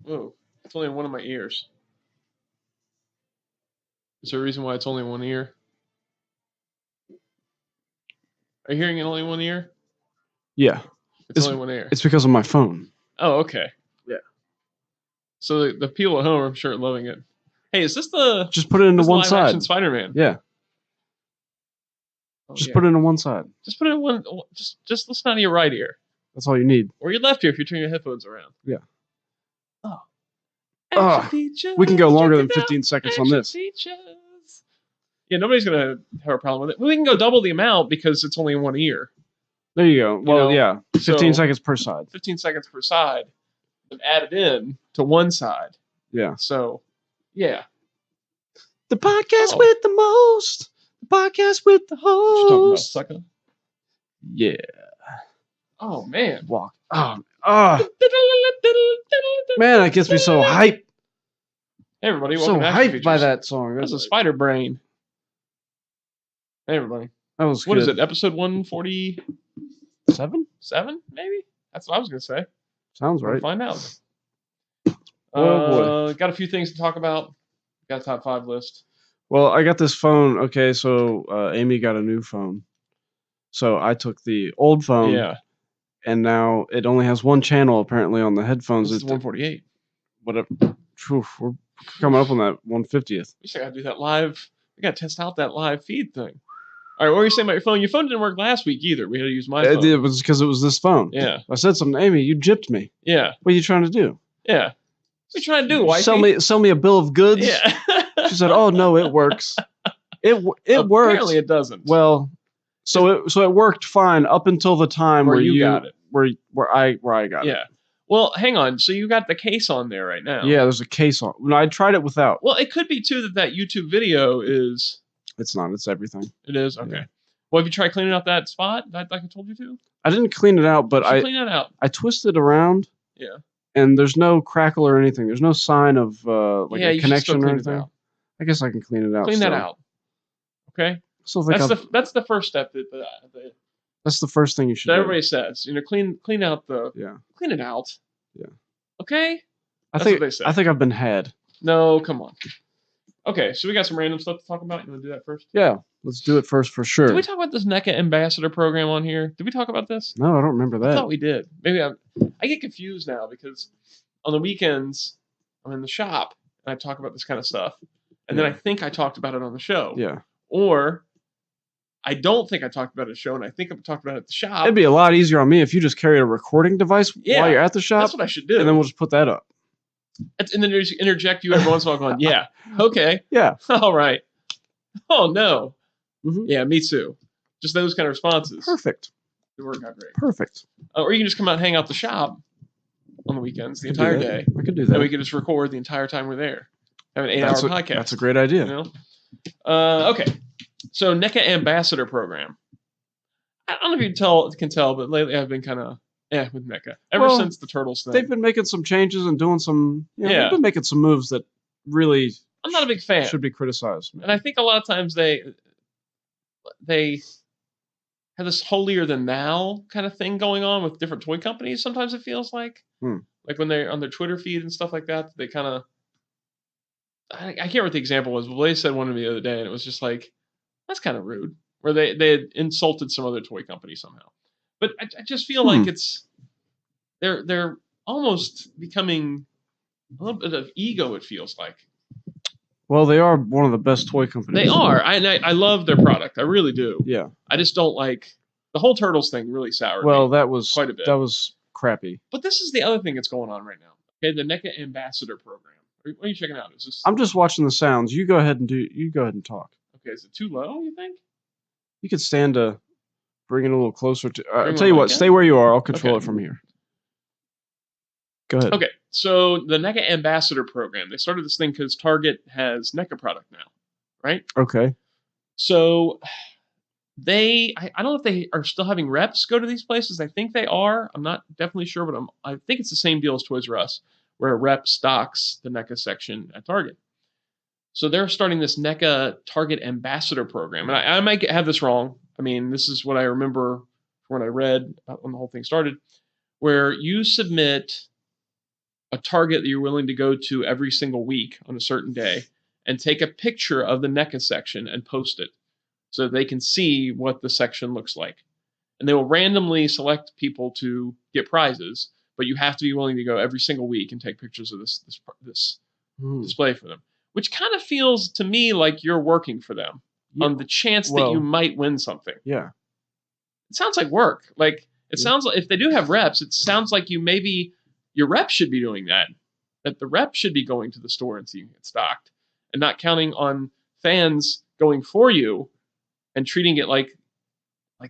Whoa, it's only in one of my ears. Is there a reason why it's only one ear? Are you hearing it only one ear? Yeah. It's only one ear. It's because of my phone. Oh, okay. Yeah. So the people at home, I'm sure, are loving it. Hey, is this the... Just put it into one side. Live-action SpiderMan? Yeah. Oh, just put it in one side. Just put it in one... Just listen out of your right ear. That's all you need. Or your left ear if you turn your headphones around. Yeah. Oh. We can go longer than 15 seconds on this. Yeah, nobody's going to have a problem with it. We can go double the amount because it's only in one ear. There you go. Well, yeah. 15 seconds per side. 15 seconds per side. And add it in to one side. Yeah. So, yeah. The podcast with the most. The podcast with the host. What you talking about, sucker? Yeah. Oh, man. Walk. Man, that gets me so hyped. Hey, everybody. So hyped by that song. That's a Spider Brain. Hey, everybody. That was What is it? Episode 147? 7, maybe? That's what I was going to say. Sounds right. We'll find out. Oh, boy. Got a few things to talk about. Got a top 5 list. Well, I got this phone. Okay, so Amy got a new phone. So I took the old phone. Yeah. And now it only has one channel apparently on the headphones. It's 148. Whatever. We're coming up on that 150th. We got to do that live. We got to test out that live feed thing. All right, what were you saying about your phone? Your phone didn't work last week either. We had to use my phone. It was because it was this phone. Yeah. I said something to Amy. You gypped me. Yeah. What are you trying to do? Yeah. What are you trying to do, wifey? Sell me a bill of goods? Yeah. She said, "Oh no, it works. It works." Apparently it doesn't. Well, so it worked fine up until the time where you got it. Where I got it. Yeah. Well, hang on. So you got the case on there right now. Yeah, there's a case on. No, I tried it without. Well, it could be too that YouTube video is. It's not. It's everything. It is? Okay. Yeah. Well, have you tried cleaning out that spot like I told you to? I didn't clean it out, but clean that out. I twisted around. Yeah. And there's no crackle or anything. There's no sign of a connection or anything. I guess I can clean it out. Clean that out. Okay. So that's the first step. That's the first thing you should do. Everybody says, clean out the. Yeah. Clean it out. Yeah. Okay. That's what they say. I think I've been had. No, come on. Okay, so we got some random stuff to talk about. You want to do that first? Yeah, let's do it first for sure. Did we talk about this NECA Ambassador Program on here? Did we talk about this? No, I don't remember that. I thought we did. Maybe I get confused now because on the weekends I'm in the shop and I talk about this kind of stuff, and then I think I talked about it on the show. Yeah. Or I don't think I talked about it at the show, and I think I talked about it at the shop. It'd be a lot easier on me if you just carried a recording device while you're at the shop. That's what I should do. And then we'll just put that up. And then just interject you every once in a while going, yeah, okay. Yeah. All right. Oh, no. Mm-hmm. Yeah, me too. Just those kind of responses. Perfect. It worked out great. Perfect. Or you can just come out and hang out the shop on the weekends, the entire day. I could do that. And we could just record the entire time we're there. Have an 8-hour podcast. That's a great idea. Okay. So NECA Ambassador Program. I don't know if you can tell, but lately I've been kind of with NECA. Ever since the Turtles thing. They've been making some changes and doing some they've been making some moves that really I'm not a big fan. Should be criticized. And I think a lot of times they have this holier than thou kind of thing going on with different toy companies. Sometimes it feels like like when they're on their Twitter feed and stuff like that, they kind of I can't remember what the example was, but Blaze said one to me the other day, and it was just like, that's kind of rude, where they had insulted some other toy company somehow. But I just feel like they're almost becoming a little bit of ego, it feels like. Well, they are one of the best toy companies. They are. I love their product. I really do. Yeah. I just don't like the whole Turtles thing really soured me. That was quite a bit. That was crappy. But this is the other thing that's going on right now. Okay, the NECA Ambassador Program. What are you checking out? Is this? I'm just watching the sounds. You go ahead and talk. Okay, is it too low, you think? You could stand to bring it a little closer to I'll tell you what, stay where you are. I'll control it from here. Go ahead. Okay, so the NECA Ambassador Program. They started this thing because Target has NECA product now, right? Okay. So I don't know if they are still having reps go to these places. I think they are. I'm not definitely sure, but I think it's the same deal as Toys R Us, where a rep stocks the NECA section at Target. So they're starting this NECA Target Ambassador Program. And I might have this wrong. I mean, this is what I remember when I read about when the whole thing started, where you submit a Target that you're willing to go to every single week on a certain day and take a picture of the NECA section and post it so they can see what the section looks like. And they will randomly select people to get prizes, but you have to be willing to go every single week and take pictures of this display for them, which kind of feels to me like you're working for them on the chance that you might win something. Yeah. It sounds like work. Like it sounds like if they do have reps, it sounds like your rep should be doing that. That the rep should be going to the store and seeing it stocked and not counting on fans going for you and treating it like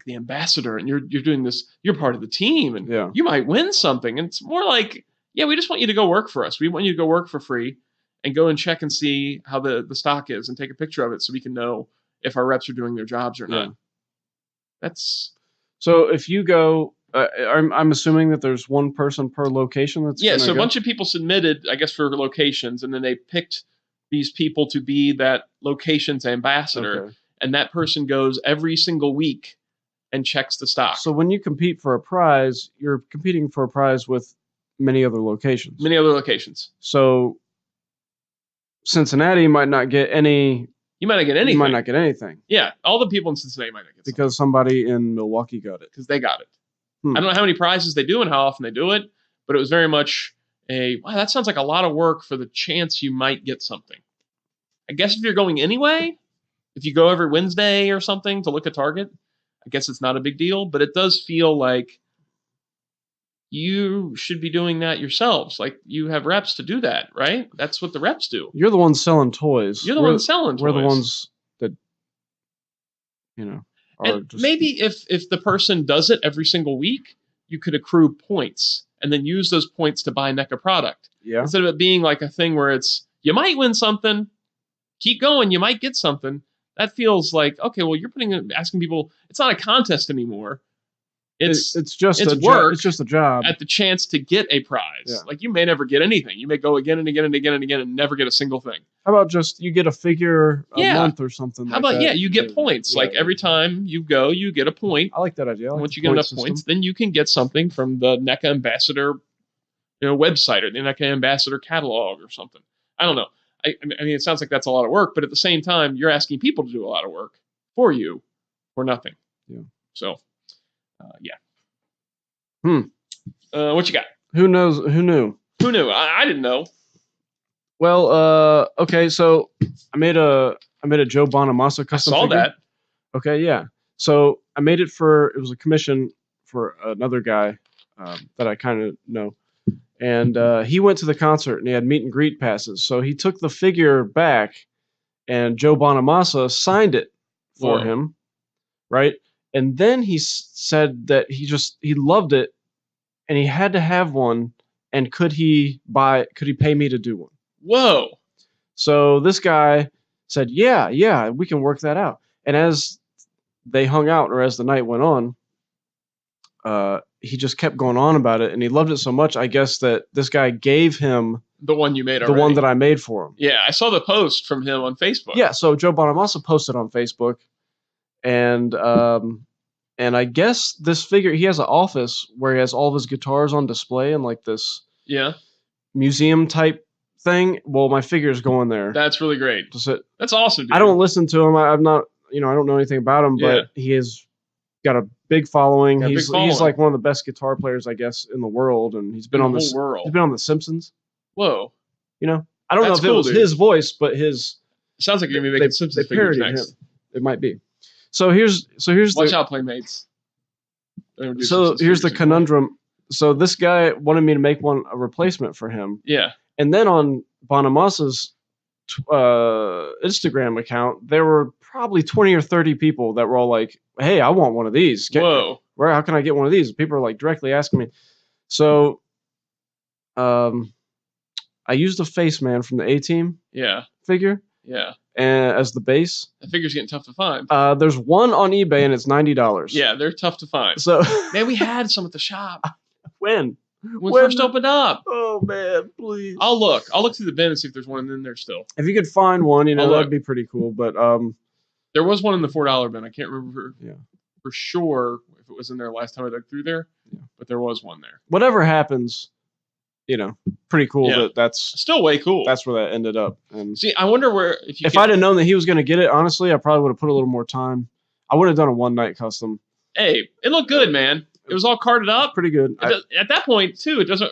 the ambassador, and you're doing this, you're part of the team, and you might win something. And it's more like, we just want you to go work for us. We want you to go work for free and go and check and see how the stock is and take a picture of it so we can know if our reps are doing their jobs or not. That's so if you go, I'm assuming that there's one person per location that's so a bunch of people submitted, I guess, for locations, and then they picked these people to be that location's ambassador, and that person goes every single week and checks the stock. So when you compete for a prize, you're competing for a prize with many other locations. Many other locations. So Cincinnati might not get any. You might not get anything. You might not get anything. Yeah, all the people in Cincinnati might not get something. Because somebody in Milwaukee got it. Because they got it. I don't know how many prizes they do and how often they do it, but it was very much wow, that sounds like a lot of work for the chance you might get something. I guess if you're going anyway, if you go every Wednesday or something to look at Target, I guess it's not a big deal, but it does feel like you should be doing that yourselves. Like you have reps to do that, right? That's what the reps do. You're the ones selling toys. You're the ones selling toys. We're the ones that, are and maybe if the person does it every single week, you could accrue points and then use those points to buy NECA product. Yeah. Instead of it being like a thing where it's, you might win something, keep going, you might get something. That feels like, okay, well, you're asking people, it's not a contest anymore. It's just work. It's just a job. At the chance to get a prize. Yeah. Like you may never get anything. You may go again and again and again and again and never get a single thing. How about just you get a figure a month or something? How about you get points? Like every time you go, you get a point. I like that idea. Once you get enough points, then you can get something from the NECA Ambassador, website or the NECA Ambassador catalog or something. I don't know. I mean, it sounds like that's a lot of work, but at the same time, you're asking people to do a lot of work for you for nothing. Yeah. So, what you got? Who knows? Who knew? Who knew? I didn't know. Well, okay. So I made a Joe Bonamassa custom. I saw figure. that. Okay, yeah. So I made it it was a commission for another guy that I kind of know. And he went to the concert and he had meet and greet passes. So he took the figure back and Joe Bonamassa signed it for him. Right. And then he said that he loved it and he had to have one. And could he pay me to do one? Whoa. So this guy said, yeah, we can work that out. And as they hung out or as the night went on, he just kept going on about it, and he loved it so much, I guess, that this guy gave him the one you made already. The one that I made for him. Yeah, I saw the post from him on Facebook. Yeah, so Joe Bonamassa posted on Facebook, and I guess this figure, he has an office where he has all of his guitars on display in like this museum type thing. Well, my figure's going there. That's really great. That's awesome, dude. I don't listen to him. I'm not, I don't know anything about him, but he has got a big following. He's like one of the best guitar players, I guess, in the world, and he's been on the world. He's been on The Simpsons. Whoa. I don't know if it was his voice, but his. It sounds like you're gonna be making Simpsons figures next. It might be. So here's Watch out, Playmates. So here's the conundrum. So this guy wanted me to make a replacement for him. Yeah. And then on Bonamassa's Instagram account, there were probably 20 or 30 people that were all like, "Hey, I want one of these. Whoa. How can I get one of these?" People are like directly asking me. So I used the Face Man from the A-Team figure. Yeah. As the base. That figure's getting tough to find. There's one on eBay and it's $90. Yeah, they're tough to find. So man, we had some at the shop. When we first opened up. Oh man, please. I'll look through the bin and see if there's one in there still. If you could find one, that'd be pretty cool. But there was one in the $4 bin. I can't remember for sure if it was in there last time I dug through there. Yeah. But there was one there. Whatever happens, pretty cool that's still way cool. That's where that ended up. And see, I wonder where if I'd have known that he was going to get it, honestly, I probably would have put a little more time. I would have done a one-night custom. Hey, it looked good, man. It was all carded up. Pretty good. At that point, too, it doesn't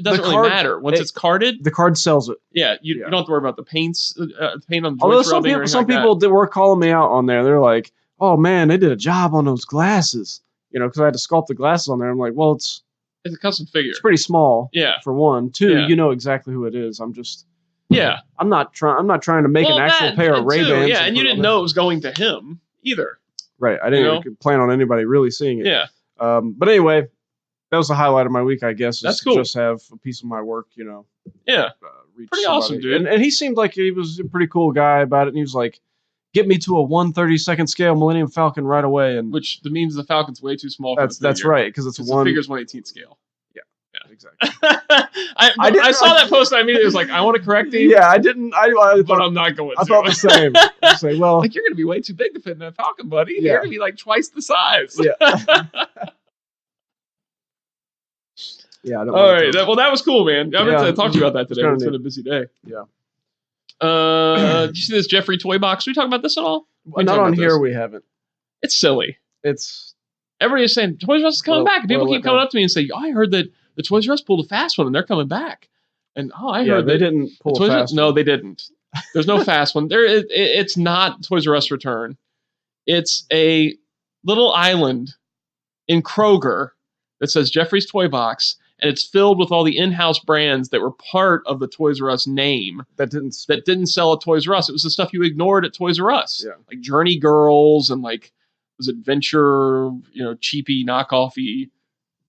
really matter. Once it's carded, the card sells it. Yeah, you don't have to worry about the paint on the Although joints. some people were calling me out on there. They're like, "Oh man, they did a job on those glasses." Because I had to sculpt the glasses on there. I'm like, "Well, it's a custom figure. It's pretty small. Yeah. For one, two, you know exactly who it is. I'm just. Yeah. I'm not trying to make an actual pair of Ray-Bans. Yeah, and you didn't know it was going to him either. Right. I didn't plan on anybody really seeing it. Yeah. But anyway, that was the highlight of my week, I guess. That's cool. Just have a piece of my work, Yeah. Reach pretty somebody. Awesome, dude. And he seemed like he was a pretty cool guy about it. And he was like, "Get me to a 1/32 scale Millennium Falcon right away." And which means the Falcon's way too small. That's right, because it's the figure's 1/18 scale. Yeah, exactly. I saw that post. And I immediately was like, I want to correct you. Yeah, I didn't. But I'm not going to. I thought the same. I was like, well, like, you're going to be way too big to fit in that Falcon, buddy. Yeah. You're going to be like twice the size. Yeah. Yeah. All right. Well, that was cool, man. I meant to talk to you about that today. It's been a busy day. Yeah. Did you see this Geoffrey toy box? Did we talk about this at all? Not on here. We haven't. It's silly. Everybody is saying Toys R Us is coming back. And people keep coming up to me and say, I heard that the Toys R Us pulled a fast one and they're coming back. And I heard they didn't pull a fast one. No, they didn't. There's no fast one. It's not Toys R Us return. It's a little island in Kroger that says Geoffrey's Toy Box, and it's filled with all the in-house brands that were part of the Toys R Us name that didn't sell at Toys R Us. It was the stuff you ignored at Toys R Us, like Journey Girls and like was adventure, cheapy knockoffy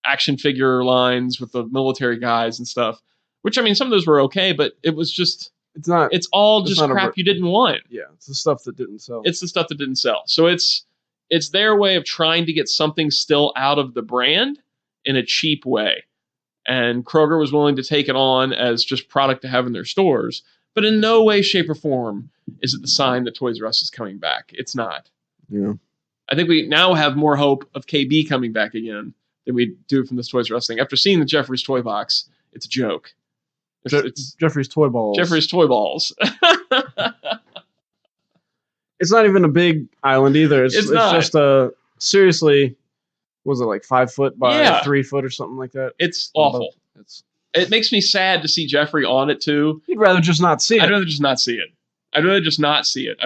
action figure lines with the military guys and stuff. Which, I mean, some of those were okay, but it was just it's all just crap you didn't want. Yeah, it's the stuff that didn't sell. It's the stuff that didn't sell. So it's their way of trying to get something still out of the brand in a cheap way. And Kroger was willing to take it on as just product to have in their stores. But in no way, shape, or form is it the sign that Toys R Us is coming back. It's not. Yeah. I think we now have more hope of KB coming back again than we do from this Toys R Us thing. After seeing the Geoffrey's Toy Box, it's a joke. It's Geoffrey's Toy Balls. Geoffrey's Toy Balls. It's not even a big island either. It's not. Just seriously, was it like 5 foot by 3 foot or something like that? It's awful. It makes me sad to see Geoffrey on it too. You'd rather just not see it. I'd rather just not see it. I'd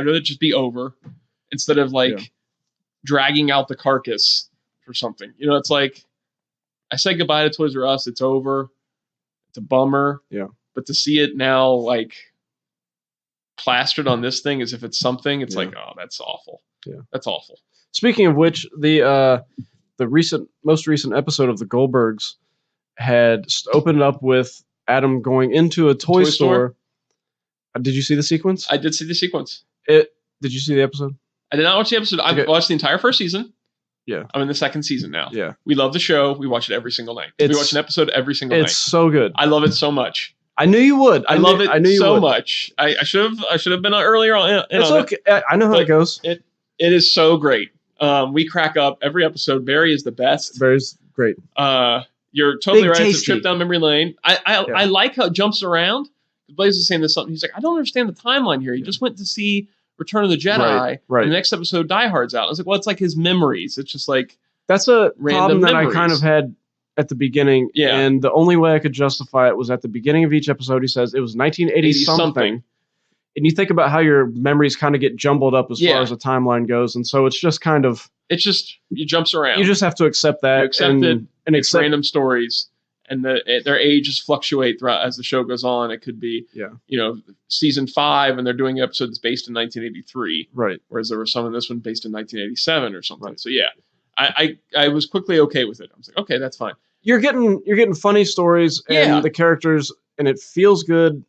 rather just be over instead of dragging out the carcass for something. It's like I said goodbye to Toys R Us. It's over. It's a bummer. Yeah. But to see it now plastered on this thing as if it's something, it's like, oh, that's awful. Yeah. That's awful. Speaking of which, the most recent episode of the Goldbergs had opened up with Adam going into a toy store. Did you see the sequence? I did see the sequence. Did you see the episode? I did not watch the episode. I've watched the entire first season. Yeah. I'm in the second season now. Yeah. We love the show. We watch it every single night. We watch an episode every single night. It's so good. I love it so much. I knew you would. I love it so much. I should have been earlier on. It's okay. I know how it goes. It is so great. We crack up every episode. Barry is the best. Barry's great. You're totally right. Tasty. It's a trip down memory lane. I like how it jumps around. Blaze was saying this something. He's like, I don't understand the timeline here. He just went to see Return of the Jedi. Right. And the next episode, Die Hard's out. I was like, well, it's like his memories. It's just like that's a problem that memories. I kind of had at the beginning. Yeah. And the only way I could justify it was at the beginning of each episode. He says it was 1980 something. And you think about how your memories kind of get jumbled up as far as the timeline goes. And so it's just kind of... It jumps around. You just have to accept that. You accept it. And it's random stories. And their ages fluctuate throughout as the show goes on. It could be, season 5, and they're doing episodes based in 1983. Right. Whereas there was some in this one based in 1987 or something. Right. So yeah, I was quickly okay with it. I was like, okay, that's fine. You're getting funny stories and the characters, and it feels good.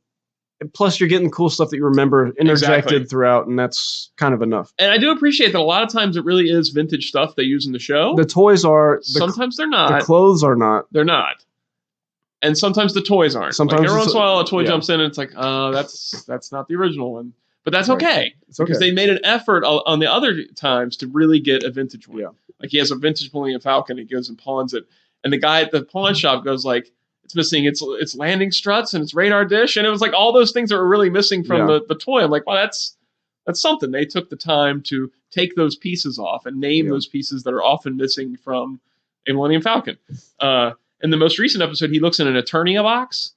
And plus, you're getting cool stuff that you remember interjected throughout, and that's kind of enough. And I do appreciate that a lot of times it really is vintage stuff they use in the show. The toys are. Sometimes they're not. The clothes are not. They're not. And sometimes the toys aren't. Sometimes every once in a while a toy jumps in and it's like, oh, that's not the original one. But that's okay. It's okay. Because they made an effort on the other times to really get a vintage one. Yeah. Like he has a vintage Millennium Falcon, he goes and pawns it. And the guy at the pawn shop goes like, it's missing its landing struts and its radar dish, and it was like all those things that were really missing from the toy. I'm like, well, that's something. They took the time to take those pieces off and name those pieces that are often missing from a Millennium Falcon. In the most recent episode, he looks in an Eternia box,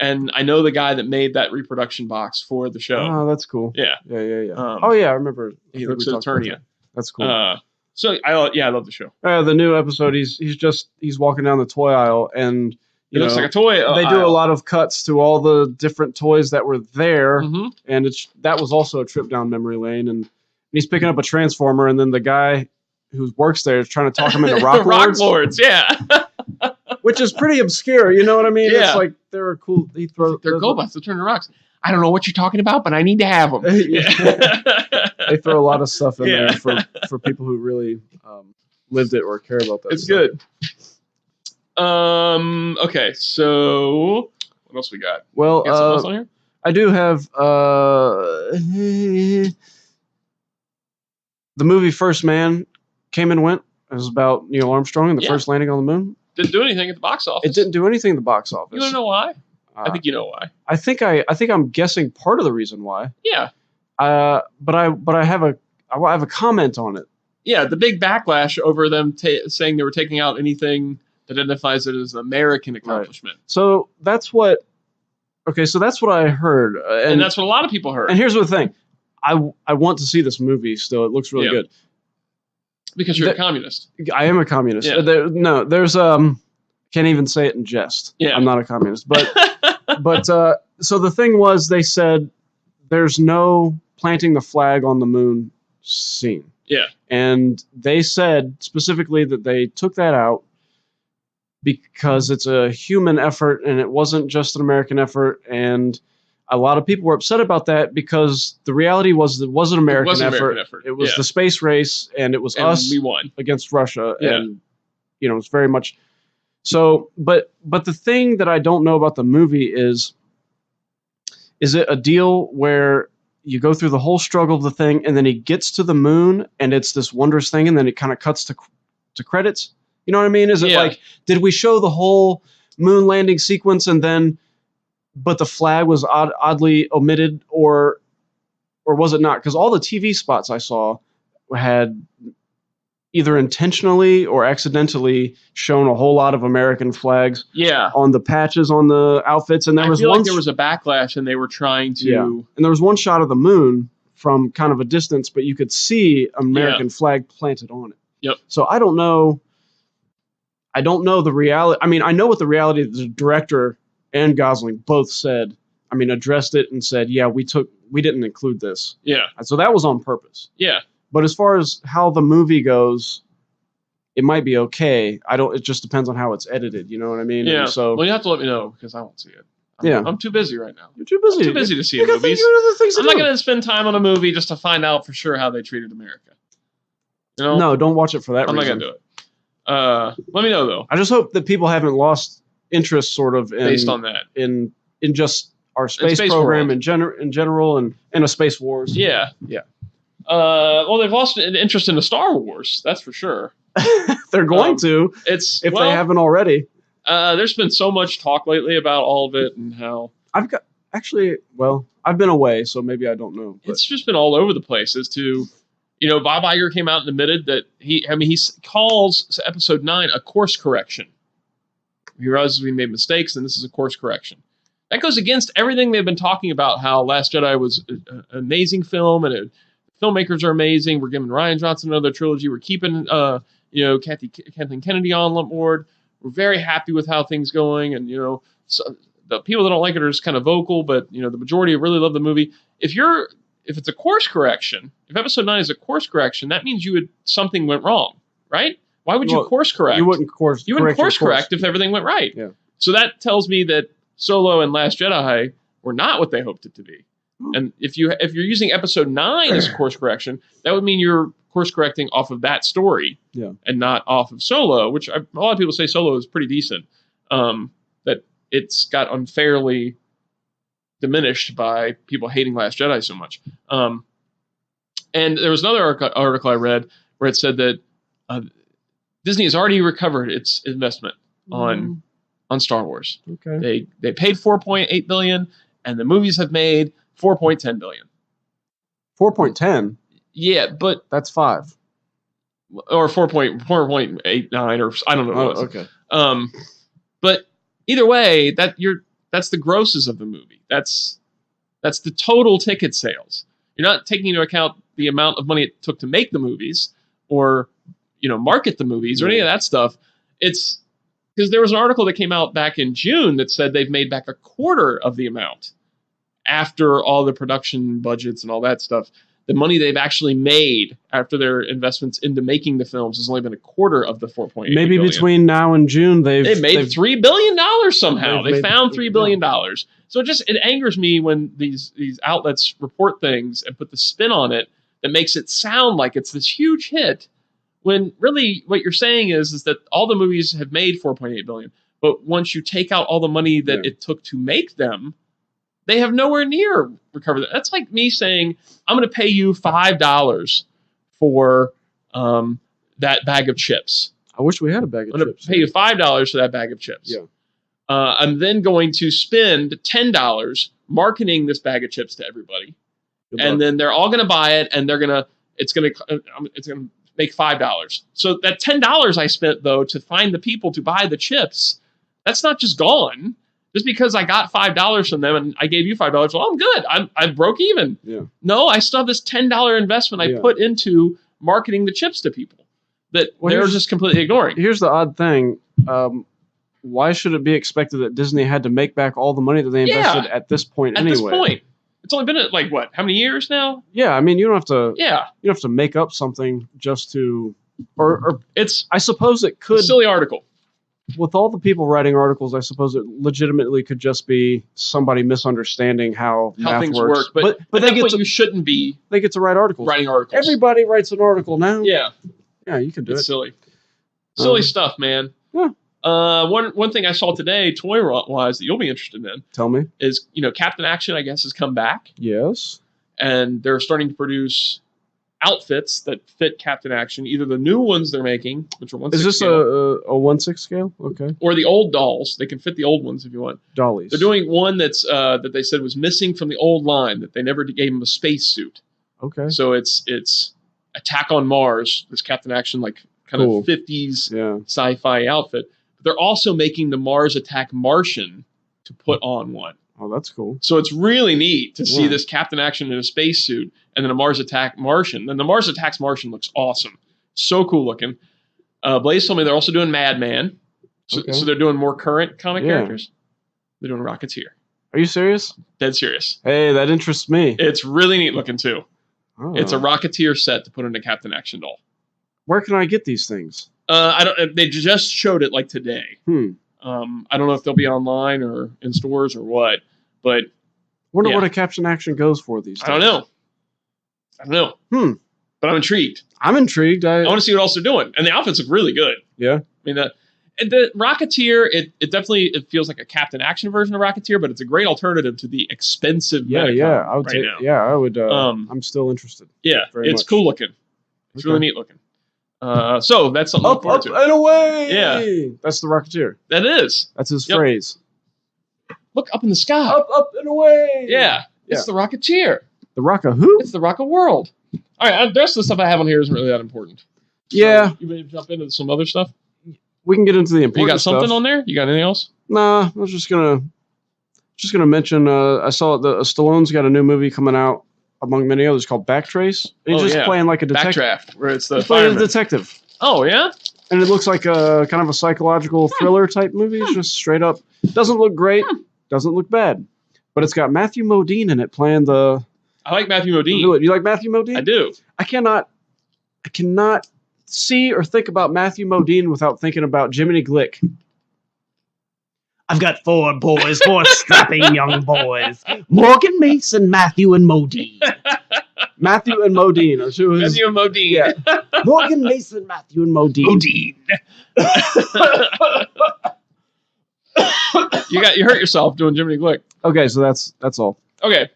and I know the guy that made that reproduction box for the show. Oh, that's cool. Yeah. I remember. He looks at Eternia. That's cool. So I love the show. The new episode, he's walking down the toy aisle, and it looks like a toy. They do a lot of cuts to all the different toys that were there, and that was also a trip down memory lane. And he's picking up a Transformer, and then the guy who works there is trying to talk him into Rock Lords. Rock Lords, yeah. Which is pretty obscure, you know what I mean? Yeah. It's like they're cool. They're GoBots. They're turning rocks. I don't know what you're talking about, but I need to have them. They throw a lot of stuff in there for people who really lived it or care about that. It's good. Okay, so what else we got? Well, got something else on here? I do have the movie First Man came and went. It was about Neil Armstrong and the first landing on the moon. Didn't do anything at the box office. It didn't do anything at the box office. You don't know why? I think you know why. I think I'm guessing part of the reason why. Yeah. But I have a comment on it. Yeah, the big backlash over them saying they were taking out anything that identifies it as an American accomplishment. Right. So that's what. Okay, so that's what I heard, and that's what a lot of people heard. And here's the thing, I want to see this movie still. It looks really good. Because you're a communist. I am a communist. Yeah. There's can't even say it in jest. Yeah. I'm not a communist, but so the thing was, they said there's no planting the flag on the moon scene. Yeah. And they said specifically that they took that out because it's a human effort and it wasn't just an American effort. And a lot of people were upset about that because the reality was it was an American effort. It was the space race, and it was us we won against Russia. Yeah. And it's very much so. But the thing that I don't know about the movie is it a deal where you go through the whole struggle of the thing, and then he gets to the moon, and it's this wondrous thing, and then it kind of cuts to credits? You know what I mean? Is it like, did we show the whole moon landing sequence but the flag was oddly omitted, or was it not? Because all the TV spots I saw had either intentionally or accidentally shown a whole lot of American flags on the patches on the outfits. And there was a backlash, and they were trying to... Yeah. And there was one shot of the moon from kind of a distance, but you could see American flag planted on it. Yep. So I don't know the reality. I mean, I know what the reality of the director and Gosling both said. I mean, addressed it and said, yeah, we didn't include this. Yeah. And so that was on purpose. Yeah. But as far as how the movie goes, it might be okay. It just depends on how it's edited. You know what I mean? Yeah. And so, well, you have to let me know because I won't see it. I'm too busy right now. You're too busy. I'm too busy to see movies. I'm not going to spend time on a movie just to find out for sure how they treated America. You know? No, don't watch it for that reason. I'm not going to do it. Let me know, though. I just hope that people haven't lost interest sort of based on that. In just our space program in general and a Space Wars. Yeah. Yeah. Well, they've lost an interest in the Star Wars, that's for sure. They're going to. If they haven't already. There's been so much talk lately about all of it and how I've been away, so maybe I don't know. But it's just been all over the place as to, Bob Iger came out and admitted that he calls episode 9 a course correction. He realizes we made mistakes, and this is a course correction. That goes against everything they've been talking about, how Last Jedi was an amazing film, and filmmakers are amazing. We're giving Rian Johnson another trilogy. We're keeping, Kathleen Kennedy on board. We're very happy with how things going, and so the people that don't like it are just kind of vocal, but the majority really love the movie. If it's a course correction, if episode 9 is a course correction, that means something went wrong, right? Why would you course correct? You wouldn't course correct if everything went right. Yeah. So that tells me that Solo and Last Jedi were not what they hoped it to be. And if you're using episode 9 as a course correction, that would mean you're course correcting off of that story, and not off of Solo, which a lot of people say Solo is pretty decent. That it's got unfairly diminished by people hating Last Jedi so much. And there was another article I read where it said that Disney has already recovered its investment on on Star Wars. Okay. They paid $4.8 billion, and the movies have made $4.10 billion. 4.10. Yeah, but that's 5. Or 4.89, or I don't know what it was. Okay. But either way, that's the grosses of the movie. That's the total ticket sales. You're not taking into account the amount of money it took to make the movies, or market the movies, or any of that stuff. It's because there was an article that came out back in June that said they've made back a quarter of the amount after all the production budgets and all that stuff. The money they've actually made after their investments into making the films has only been a quarter of the 4.8 Maybe billion. Between now and June, they've made $3 billion somehow. They found $3 billion. So it angers me when these outlets report things and put the spin on it that makes it sound like it's this huge hit, when really what you're saying is that all the movies have made $4.8 billion. But once you take out all the money that it took to make them, they have nowhere near recovered that. That's like me saying, I'm going to pay you $5 for that bag of chips. I wish we had a bag of chips. I'm going to pay you $5 for that bag of chips. Yeah. I'm then going to spend $10 marketing this bag of chips to everybody. And then they're all going to buy it, and it's going to make $5. So that $10 I spent, though, to find the people to buy the chips, that's not just gone. Just because I got $5 from them and I gave you $5, well, I'm good. I broke even. Yeah. No, I still have this $10 investment I put into marketing the chips to people that they're just completely ignoring. Here's the odd thing. Why should it be expected that Disney had to make back all the money that they invested at this point anyway? At this point. It's only been how many years now? Yeah, I mean, you don't have to. Yeah. You don't have to make up something just to, or it's. I suppose it could. A silly article. With all the people writing articles, I suppose it legitimately could just be somebody misunderstanding how math things works. But they get to, you shouldn't be. They get to write articles. Writing articles. Everybody writes an article now. Yeah. Yeah, you can do it. It's silly stuff, man. Yeah. One thing I saw today, toy-wise, that you'll be interested in. Tell me. Is Captain Action, I guess, has come back. Yes. And they're starting to produce outfits that fit Captain Action, either the new ones they're making, which are 1/6 Is this scale, a 1/6 scale? Okay. Or the old dolls. They can fit the old ones if you want. Dollies. They're doing one that's that they said was missing from the old line, that they never gave him a space suit. Okay. So it's Attack on Mars, this Captain Action kind of 50s sci-fi outfit. But they're also making the Mars Attack Martian to put on one. Oh, that's cool. So it's really neat to see this Captain Action in a spacesuit and then a Mars Attack Martian. And the Mars Attacks Martian looks awesome. So cool looking. Blaze told me they're also doing Madman. So they're doing more current comic characters. They're doing Rocketeer. Are you serious? Dead serious. Hey, that interests me. It's really neat looking too. Oh. It's a Rocketeer set to put in a Captain Action doll. Where can I get these things? I don't. They just showed it today. I don't know if they'll be online or in stores or what, but wonder what a Captain Action goes for these days. I don't know. But I'm intrigued. I'm intrigued. I want to see what else they're doing, and the outfits look really good. Yeah. I mean, the Rocketeer, it definitely feels like a Captain Action version of Rocketeer, but it's a great alternative to the expensive. I would say. Yeah, I would. I'm still interested. Yeah, it's cool looking. It's really neat looking. So that's something up and away. Yeah, that's the Rocketeer. That is. That's his phrase. Look up in the sky. Up and away. Yeah, it's the Rocketeer. The Rocka who? It's the Rocka World. All right, the rest of the stuff I have on here isn't really that important. Yeah. So you ready to jump into some other stuff? We can get into the important stuff. You got something on there? You got anything else? Nah, I was just gonna mention. I saw Stallone's got a new movie coming out, among many others, called Backtrace. And he's just playing like a detective. Backdraft, where it's the he's playing a detective. Oh yeah. And it looks like a kind of a psychological thriller type movie. It's just straight up. Doesn't look great. Doesn't look bad. But it's got Matthew Modine in it playing the. I like Matthew Modine. You like Matthew Modine? I do. I cannot see or think about Matthew Modine without thinking about Jiminy Glick. I've got 4 boys, 4 strapping young boys. Morgan, Mason, Matthew, and Modine. Matthew and Modine. Matthew and Modine. Yeah. Morgan, Mason, Matthew, and Modine. You hurt yourself doing Jiminy Glick. Okay, so that's all. Okay.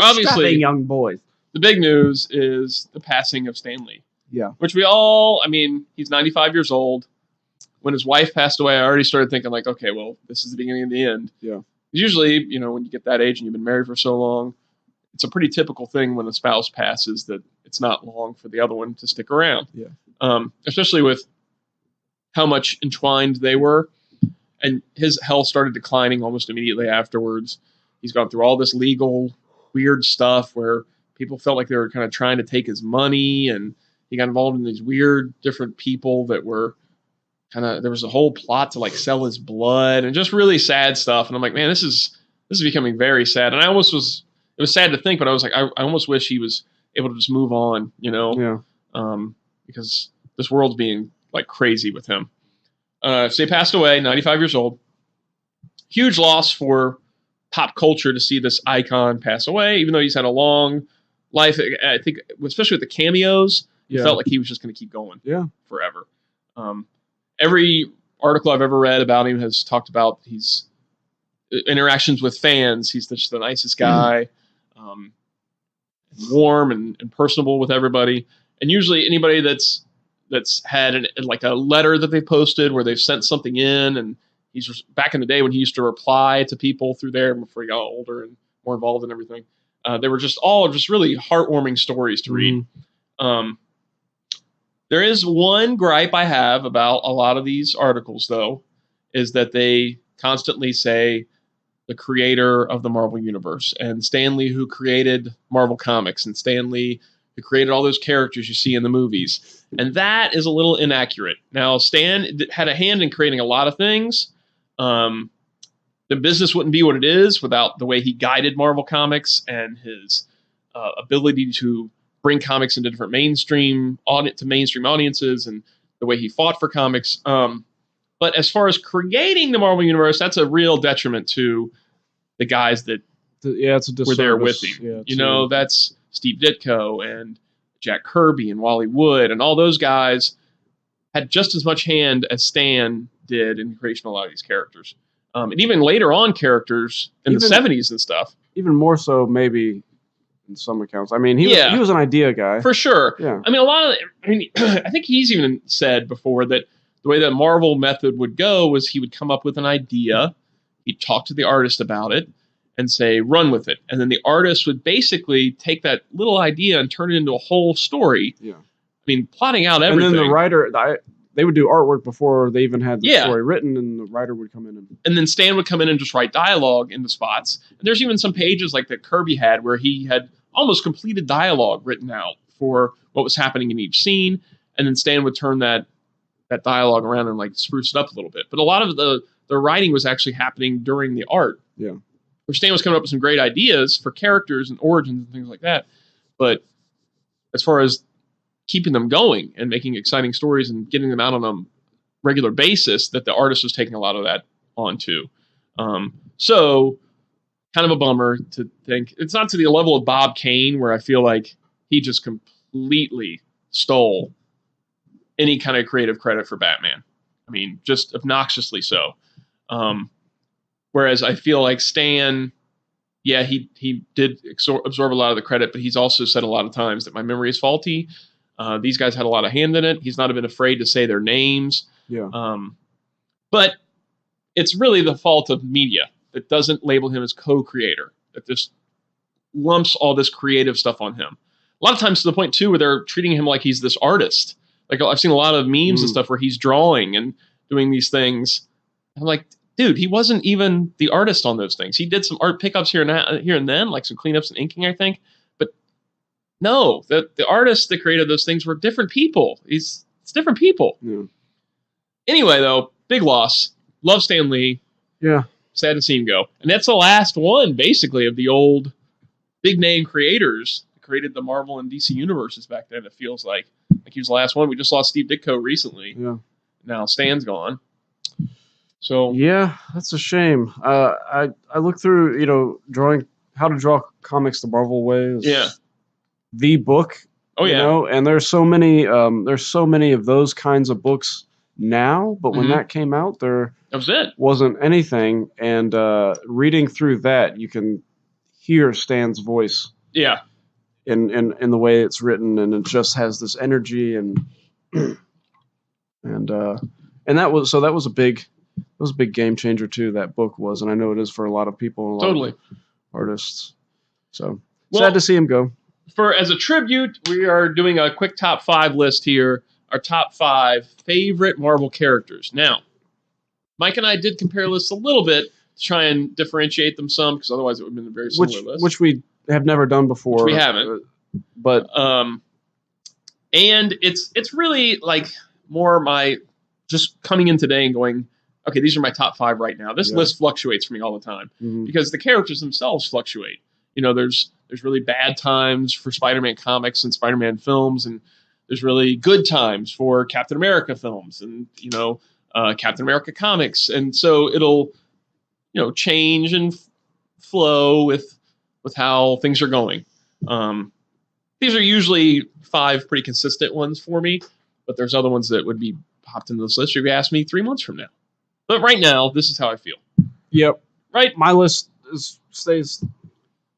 Obviously, young boys. The big news is the passing of Stan Lee. Yeah. Which we all, he's 95 years old. when his wife passed away, I already started thinking like, okay, well, this is the beginning of the end. Yeah. Usually, when you get that age and you've been married for so long, it's a pretty typical thing when a spouse passes that it's not long for the other one to stick around. Yeah. Especially with how much entwined they were. And his health started declining almost immediately afterwards. He's gone through all this legal weird stuff where people felt like they were kind of trying to take his money, and he got involved in these weird different people that were there was a whole plot to like sell his blood and just really sad stuff. And I'm like, man, this is becoming very sad. And it was sad to think, but I was like, I almost wish he was able to just move on, Yeah. Because this world's being like crazy with him. So he passed away, 95 years old. Huge loss for pop culture to see this icon pass away, even though he's had a long life. I think, especially with the cameos, it felt like he was just going to keep going forever. Every article I've ever read about him has talked about his interactions with fans. He's just the nicest guy, warm and personable with everybody. And usually anybody that's had like a letter that they posted where they've sent something in, and he's back in the day when he used to reply to people through there before he got older and more involved in everything. They were just all really heartwarming stories to read. There is one gripe I have about a lot of these articles, though, is that they constantly say the creator of the Marvel Universe, and Stan Lee, who created Marvel Comics, and Stan Lee, who created all those characters you see in the movies. And that is a little inaccurate. Now, Stan had a hand in creating a lot of things. The business wouldn't be what it is without the way he guided Marvel Comics and his ability to bring comics into different mainstream audiences, and the way he fought for comics. But as far as creating the Marvel Universe, that's a real detriment to the guys that were there with him. That's Steve Ditko and Jack Kirby and Wally Wood, and all those guys had just as much hand as Stan did in the creation of a lot of these characters. And even later on characters in the 70s and stuff. Even more so, maybe, in some accounts. I mean, he was an idea guy. For sure. Yeah. I mean, I think he's even said before that the way that Marvel method would go was he would come up with an idea, he'd talk to the artist about it, and say, run with it. And then the artist would basically take that little idea and turn it into a whole story. Yeah. I mean, plotting out everything. And then the writer, they would do artwork before they even had the story written, and the writer would come in. And then Stan would come in and just write dialogue in the spots. And there's even some pages like that Kirby had where he had almost completed dialogue written out for what was happening in each scene. And then Stan would turn that dialogue around and like spruce it up a little bit. But a lot of the writing was actually happening during the art. Yeah. Where Stan was coming up with some great ideas for characters and origins and things like that. But as far as keeping them going and making exciting stories and getting them out on a regular basis, that the artist was taking a lot of that on too. So kind of a bummer to think. It's not to the level of Bob Kane, where I feel like he just completely stole any kind of creative credit for Batman. I mean, just obnoxiously so. Whereas I feel like Stan, he did absorb a lot of the credit, but he's also said a lot of times that my memory is faulty. These guys had a lot of hand in it. He's not been afraid to say their names. Yeah. But it's really the fault of media that doesn't label him as co-creator, that just lumps all this creative stuff on him. A lot of times to the point, too, where they're treating him like he's this artist. Like, I've seen a lot of memes and stuff where he's drawing and doing these things. I'm like, dude, he wasn't even the artist on those things. He did some art pickups here and then, like some cleanups and inking, I think. But no, the artists that created those things were different people. It's different people. Yeah. Anyway, though, big loss. Love Stan Lee. Yeah. Sad to see him go. And that's the last one, basically, of the old big-name creators that created the Marvel and DC universes back then, it feels like. Like he was the last one. We just lost Steve Ditko recently. Yeah. Now Stan's gone. So yeah, that's a shame. I looked through, drawing how to draw comics the Marvel way. The book. Oh yeah. And there's so many of those kinds of books now, but when that came out, that was it. Wasn't anything. And reading through that, you can hear Stan's voice. Yeah. In the way it's written, and it just has this energy and And that was a big game changer too. That book was, and I know it is for a lot of people, and a lot of artists. So sad to see him go. As a tribute, we are doing a quick top 5 list here. Our top 5 favorite Marvel characters. Now, Mike and I did compare lists a little bit to try and differentiate them some, because otherwise it would have been a very similar list. Which we have never done before. Which we haven't. But and it's really like more my just coming in today and going, okay, these are my top 5 right now. This list fluctuates for me all the time because the characters themselves fluctuate. You know, there's really bad times for Spider-Man comics and Spider-Man films, and there's really good times for Captain America films and, you know, Captain America comics. And so it'll, you know, change and flow with how things are going. These are usually 5 pretty consistent ones for me, but there's other ones that would be popped into this list if you asked me 3 months from now. But right now, this is how I feel. Yep. Right? My list stays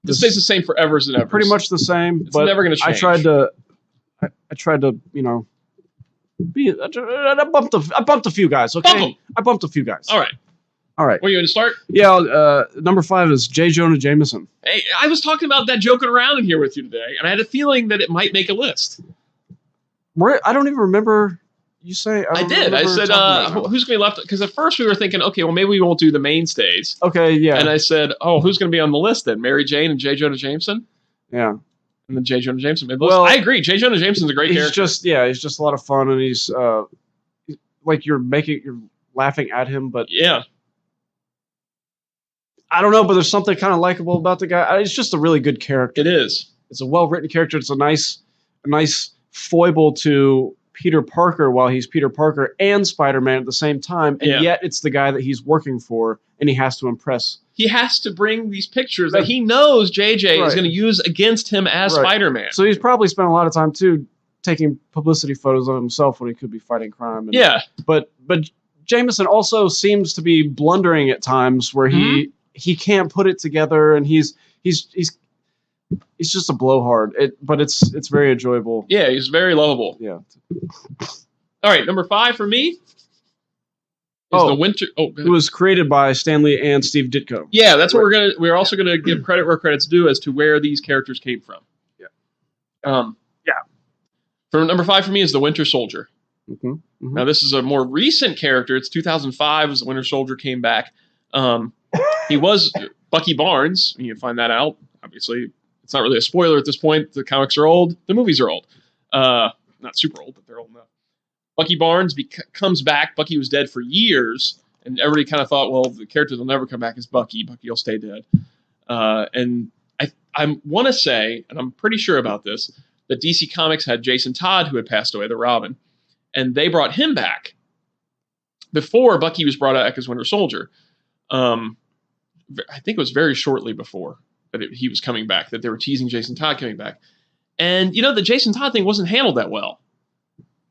the same forever as it ever. Pretty much the same. It's never going to change. I tried to, you know, I bumped a few guys, okay? I bumped a few guys. All right. Where are you going to start? Yeah, number 5 is J. Jonah Jameson. Hey, I was talking about that joking around in here with you today, and I had a feeling that it might make a list. I don't even remember you say. I did. I said, who's going to be left? Because at first we were thinking, okay, well, maybe we won't do the mainstays. Okay, yeah. And I said, oh, who's going to be on the list then? Mary Jane and J. Jonah Jameson? Yeah. And then J. Jonah Jameson made the list. Well, I agree. J. Jonah Jameson's a great character. He's just a lot of fun, and he's like you're laughing at him, but yeah. I don't know, but there's something kind of likable about the guy. It's just a really good character. It is. It's a well-written character. It's a nice foible to Peter Parker while he's Peter Parker and Spider-Man at the same time, and yet it's the guy that he's working for, and he has to impress. He has to bring these pictures that he knows JJ is going to use against him as Spider-Man. So he's probably spent a lot of time, too, taking publicity photos of himself when he could be fighting crime. And, But Jameson also seems to be blundering at times where he can't put it together, and he's just a blowhard. But it's very enjoyable. Yeah, he's very lovable. Yeah. All right, number 5 for me is the Winter. It was created by Stan Lee and Steve Ditko. Yeah, that's what we're also gonna give credit where credit's due as to where these characters came from. Yeah. For number 5 for me is the Winter Soldier. Mm-hmm. Mm-hmm. Now this is a more recent character. It's 2005 as the Winter Soldier came back. He was Bucky Barnes. You can find that out. Obviously, it's not really a spoiler at this point. The comics are old. The movies are old. Not super old, but they're old enough. Bucky Barnes comes back. Bucky was dead for years, and everybody kind of thought, well, the character that'll never come back is Bucky. Bucky will stay dead. And I want to say, and I'm pretty sure about this, that DC Comics had Jason Todd, who had passed away, the Robin, and they brought him back before Bucky was brought back as Winter Soldier. I think it was very shortly before that he was coming back, that they were teasing Jason Todd coming back. And, you know, the Jason Todd thing wasn't handled that well.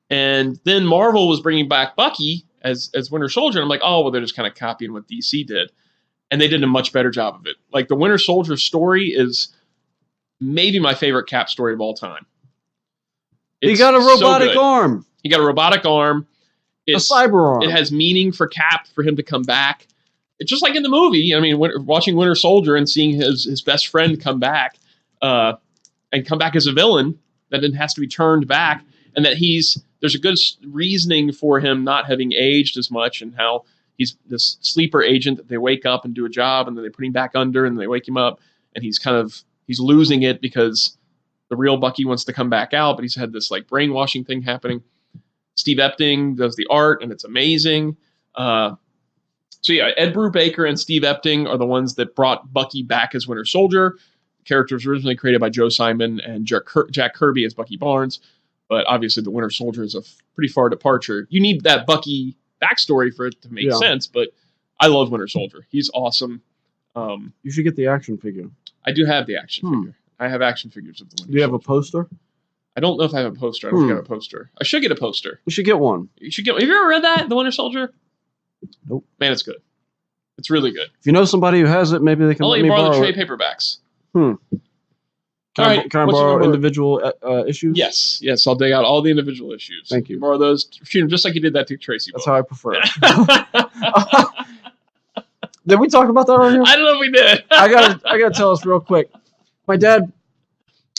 And then Marvel was bringing back Bucky as Winter Soldier. And I'm like, oh, well, they're just kind of copying what DC did. And they did a much better job of it. Like, the Winter Soldier story is maybe my favorite Cap story of all time. He got a robotic arm. He got a robotic arm. A cyber arm. It has meaning for Cap, for him to come back. It's just like in the movie. I mean, watching Winter Soldier and seeing his best friend come back and come back as a villain that then has to be turned back, and that there's a good reasoning for him not having aged as much, and how he's this sleeper agent that they wake up and do a job, and then they put him back under, and they wake him up, and he's losing it because the real Bucky wants to come back out, but he's had this like brainwashing thing happening. Steve Epting does the art, and it's amazing. So yeah, Ed Brubaker and Steve Epting are the ones that brought Bucky back as Winter Soldier. The character was originally created by Joe Simon and Jack Kirby as Bucky Barnes, but obviously the Winter Soldier is a pretty far departure. You need that Bucky backstory for it to make sense, but I love Winter Soldier. He's awesome. You should get the action figure. I do have the action figure. I have action figures of the Winter Soldier. Do you have a poster? I don't know if I have a poster. I don't think I have a poster. I should get a poster. You should get one. Have you ever read that, The Winter Soldier? Nope. Man, it's good. It's really good. If you know somebody who has it, maybe they can let me borrow the it. trade paperbacks. Can Can I borrow individual issues? Yes. I'll dig out all the individual issues. Thank you. Borrow those. Shoot them just like you did that Dick Tracy book. That's how I prefer it. Did we talk about that on here? I don't know if we did. I gotta tell us real quick. My dad.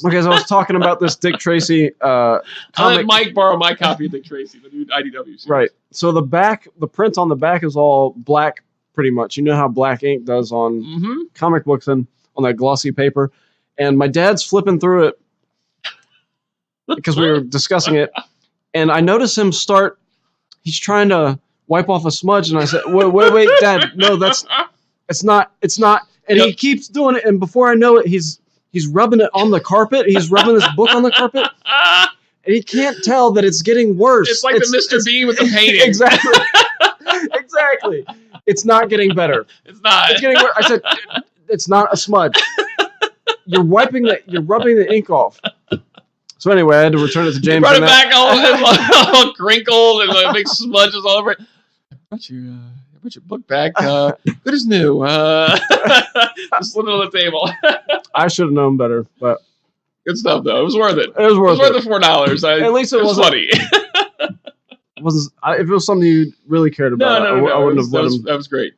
Okay, so I was talking about this Dick Tracy comic. I let Mike borrow my copy of Dick Tracy, the new IDW series. Right. So the print on the back is all black, pretty much. You know how black ink does on comic books and on that glossy paper. And my dad's flipping through it because we were discussing it, and I noticed him start. He's trying to wipe off a smudge, and I said, "Wait, Dad, no, it's not." And he keeps doing it, and before I know it, He's rubbing it on the carpet. He's rubbing this book on the carpet. And he can't tell that it's getting worse. It's like the Mr. Bean with the painting. Exactly. Exactly. It's not getting better. It's not. It's getting worse. I said, it's not a smudge. You're rubbing the ink off. So anyway, I had to return it to James. Brought it back all crinkled and like big smudges all over it. I brought your book back. Good as new. Just slid it on the table. I should have known better, but good stuff though. It was worth it. It was worth the $4. At least it was funny. If it was something you really cared about, I wouldn't have let him. That was great.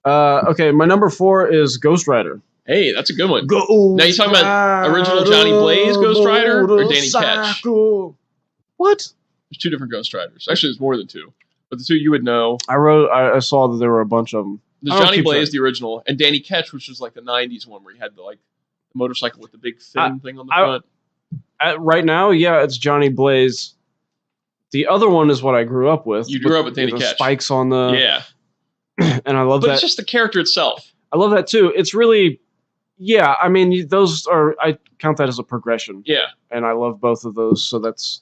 Okay, my number 4 is Ghost Rider. Hey, that's a good one. Now you talking about original Johnny Blaze Ghost Rider or Danny Ketch? What? There's 2 different Ghost Riders. Actually, there's more than 2. But the 2 you would know. I saw that there were a bunch of them. There's Johnny Blaze, the original, and Danny Ketch, which was like the 90s one where he had the motorcycle with the big fin thing on the front. Right now, yeah, it's Johnny Blaze. The other one is what I grew up with. You grew up with Danny Ketch. Spikes on the... Yeah. And I love that. But it's just the character itself. I love that too. It's really... Yeah, I mean, those are... I count that as a progression. Yeah. And I love both of those, so that's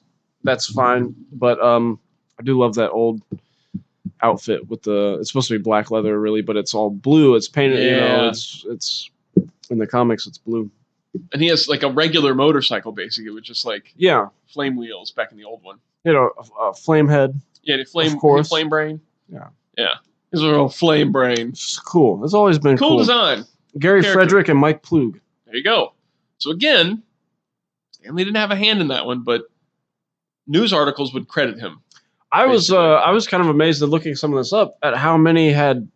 fine. But I do love that old outfit with it's supposed to be black leather, really, but it's all blue. It's painted, it's... In the comics, it's blue. And he has like a regular motorcycle, basically, with just like flame wheels back in the old one. A flame head. Yeah, the flame brain. Yeah. His little flame brain. It's cool. It's always been cool. Cool design. Gary Frederick and Mike Plug. There you go. So again, Stanley didn't have a hand in that one, but news articles would credit him. I was kind of amazed at looking some of this up at how many had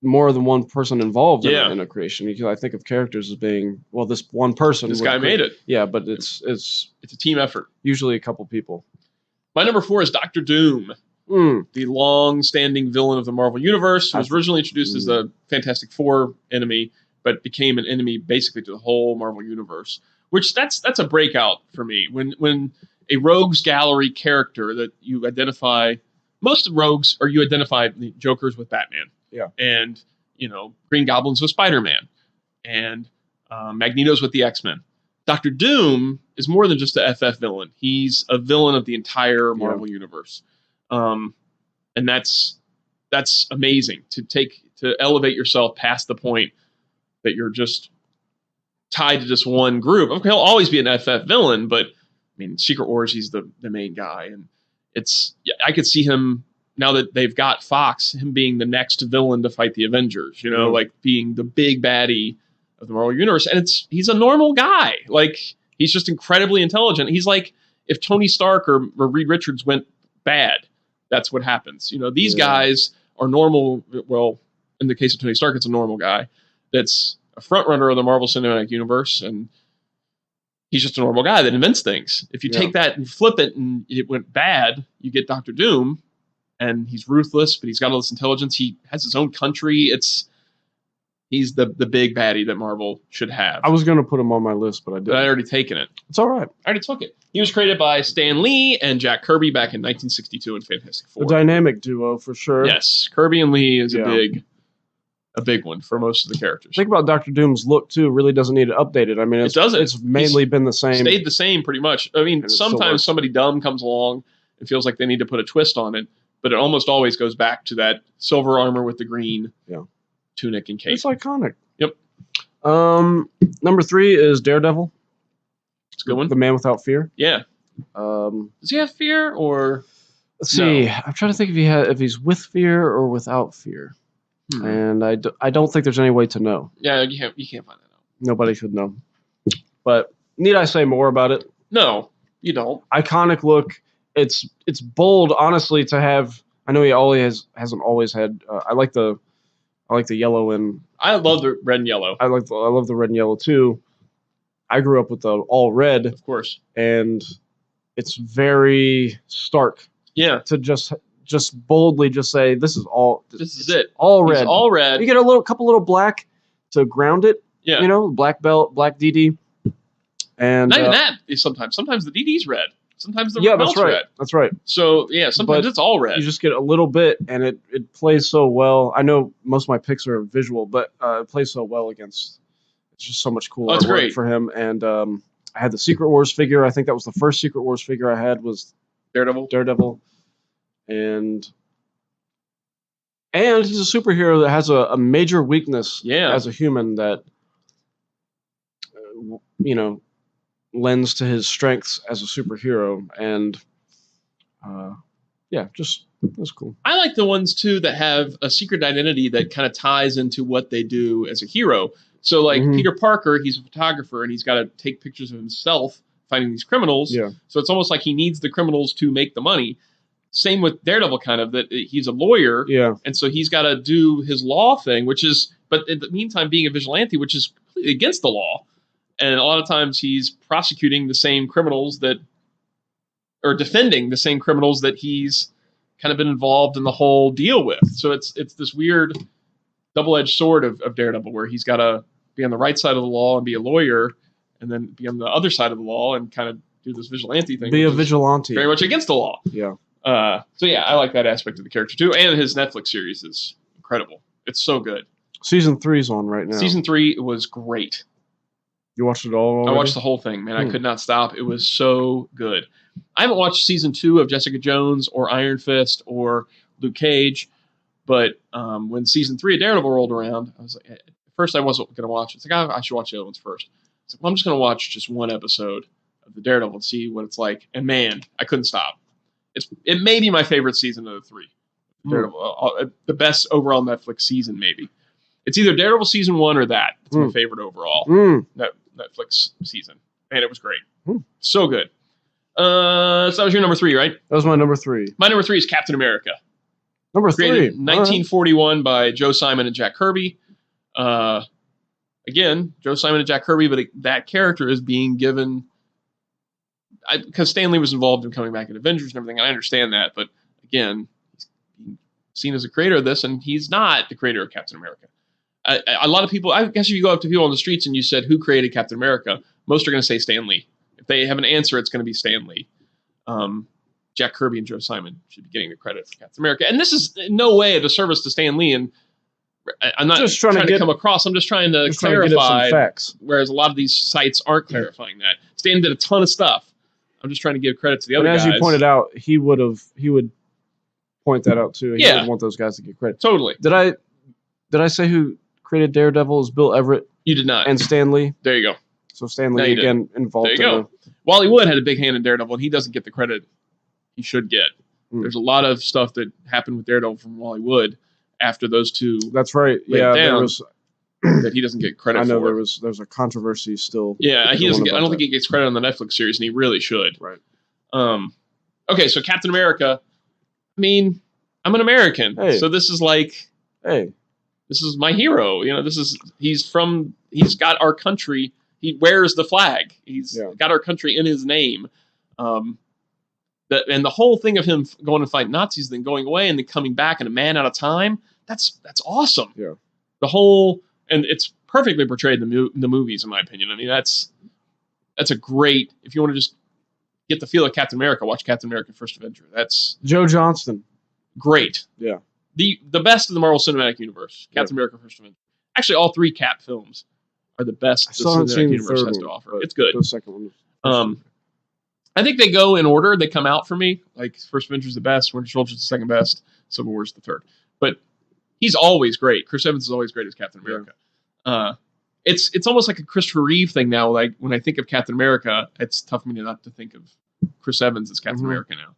more than one person involved in a creation, because I think of characters as being, well, this one person. This guy made it. Yeah, but it's a team effort. Usually a couple people. My number 4 is Dr. Doom, the long-standing villain of the Marvel Universe, who was originally introduced as a Fantastic Four enemy, but became an enemy basically to the whole Marvel Universe. Which that's a breakout for me. When a rogues gallery character that you identify, most rogues, or you identify the Jokers with Batman. Yeah. And, Green Goblin's with SpiderMan. And Magneto's with the X-Men. Dr. Doom is more than just a FF villain. He's a villain of the entire Marvel Universe. And that's amazing to elevate yourself past the point that you're just tied to just one group. Okay, he'll always be an FF villain, but I mean, Secret Wars, he's the main guy. And I could see him, now that they've got Fox, him being the next villain to fight the Avengers, like being the big baddie of the Marvel Universe. And he's a normal guy. Like, he's just incredibly intelligent. He's like, if Tony Stark or Reed Richards went bad, that's what happens. These guys are normal. Well, in the case of Tony Stark, it's a normal guy that's a front runner of the Marvel Cinematic Universe. And he's just a normal guy that invents things. If you take that and flip it and it went bad, you get Dr. Doom. And he's ruthless, but he's got all this intelligence. He has his own country. He's the big baddie that Marvel should have. I was going to put him on my list, but I didn't. But I already taken it. It's all right. I already took it. He was created by Stan Lee and Jack Kirby back in 1962 in Fantastic Four. A dynamic duo, for sure. Yes. Kirby and Lee is a big one for most of the characters. Think about Dr. Doom's look, too. Really doesn't need it updated. I mean, it doesn't. It's mainly been the same. Stayed the same, pretty much. I mean, sometimes somebody dumb comes along and feels like they need to put a twist on it. But it almost always goes back to that silver armor with the green tunic and cape. It's iconic. Yep. Number 3 is Daredevil. It's a good one. The Man Without Fear. Yeah. Does he have fear or? Let's see. I'm trying to think if he's with fear or without fear. And I don't think there's any way to know. Yeah, you can't find that out. Nobody should know. But Need I say more about it? No, you don't. Iconic look. It's bold, honestly, to have. I know he hasn't always had. I like the yellow and. I love the red and yellow. I love the red and yellow too. I grew up with the all red, of course, and it's very stark. Yeah, to just boldly just say this is it. All red. It's all red. You get a couple little black to ground it. Yeah, you know, black belt, black DD, and not even that. Sometimes the DD's red. Sometimes the belt's red. That's right. So yeah, sometimes it's all red. You just get a little bit, and it plays so well. I know most of my picks are visual, but it plays so well against. It's just so much cooler great for him. And I had the Secret Wars figure. I think that was the first Secret Wars figure I had was Daredevil, and he's a superhero that has a major weakness as a human that lends to his strengths as a superhero, and just that's cool. I like the ones too that have a secret identity that kind of ties into what they do as a hero. So like Peter Parker, he's a photographer and he's got to take pictures of himself finding these criminals. Yeah. So it's almost like he needs the criminals to make the money. Same with Daredevil, kind of, that he's a lawyer. Yeah. And so he's got to do his law thing, but in the meantime, being a vigilante, which is completely against the law. And a lot of times he's prosecuting the same criminals or defending the same criminals that he's kind of been involved in the whole deal with. So it's this weird double-edged sword of Daredevil where he's got to be on the right side of the law and be a lawyer and then be on the other side of the law and kind of do this vigilante thing. Be a vigilante. Very much against the law. Yeah. So yeah, I like that aspect of the character too. And his Netflix series is incredible. It's so good. Season 3's on right now. Season 3 was great. You watched it all already? I watched the whole thing, man. I could not stop. It was so good. I haven't watched season 2 of Jessica Jones or Iron Fist or Luke Cage, but when season 3 of Daredevil rolled around, I was like, at first I wasn't going to watch it. It's like, I should watch the other ones first. It's like, well, I'm just going to watch just one episode of the Daredevil and see what it's like. And man, I couldn't stop. It may be my favorite season of the 3. Daredevil, the best overall Netflix season, maybe. It's either Daredevil season 1 or that. It's my favorite overall Netflix season. And it was great. So good. So that was your number 3, right? That was my number 3. My number 3 is Captain America. Number 3. Created in 1941 by Joe Simon and Jack Kirby. Again, Joe Simon and Jack Kirby, but that character is being given... Because Stan Lee was involved in coming back in Avengers and everything, and I understand that. But again, he's being seen as a creator of this, and he's not the creator of Captain America. A lot of people, I guess if you go up to people on the streets and you said, who created Captain America? Most are going to say Stan Lee. If they have an answer, it's going to be Stan Lee. Jack Kirby and Joe Simon should be getting the credit for Captain America. And this is in no way a disservice to Stan Lee. And I'm not just trying to come across. I'm just trying to clarify. Facts. Whereas a lot of these sites aren't clarifying that. Stan did a ton of stuff. I'm just trying to give credit to the other guys. As you pointed out, he would point that out too. He would want those guys to get credit. Totally. Did I say who created Daredevil is Bill Everett? You did not. And Stan Lee. There you go. So Stan Lee again involved. There you go. Wally Wood had a big hand in Daredevil, and he doesn't get the credit he should get. There's a lot of stuff that happened with Daredevil from Wally Wood after those two. That's right. Yeah, there was that he doesn't get credit for. I know there's a controversy still. Yeah, he doesn't. I don't think he gets credit on the Netflix series, and he really should. Right. Okay, so Captain America. I mean, I'm an American, so this is like, this is my hero. You know, he's got our country. He wears the flag. He's got our country in his name. And the whole thing of him going to fight Nazis, then going away, and then coming back and a man out of time. That's awesome. Yeah. And it's perfectly portrayed in the movies, in my opinion. I mean, that's a great. If you want to just get the feel of Captain America, watch Captain America: First Avenger. That's Joe Johnston. Great. Yeah. The best of the Marvel Cinematic Universe. Captain America: First Avenger. Actually, all 3 Cap films are the best the Cinematic Universe has to offer. It's good. The second one. I think they go in order. They come out for me. Like, First Avenger's the best, Winter Soldier's the second best, Civil War's the third. But he's always great. Chris Evans is always great as Captain America. Yeah. It's almost like a Christopher Reeve thing now. Like, when I think of Captain America, it's tough for me not to think of Chris Evans as Captain America now.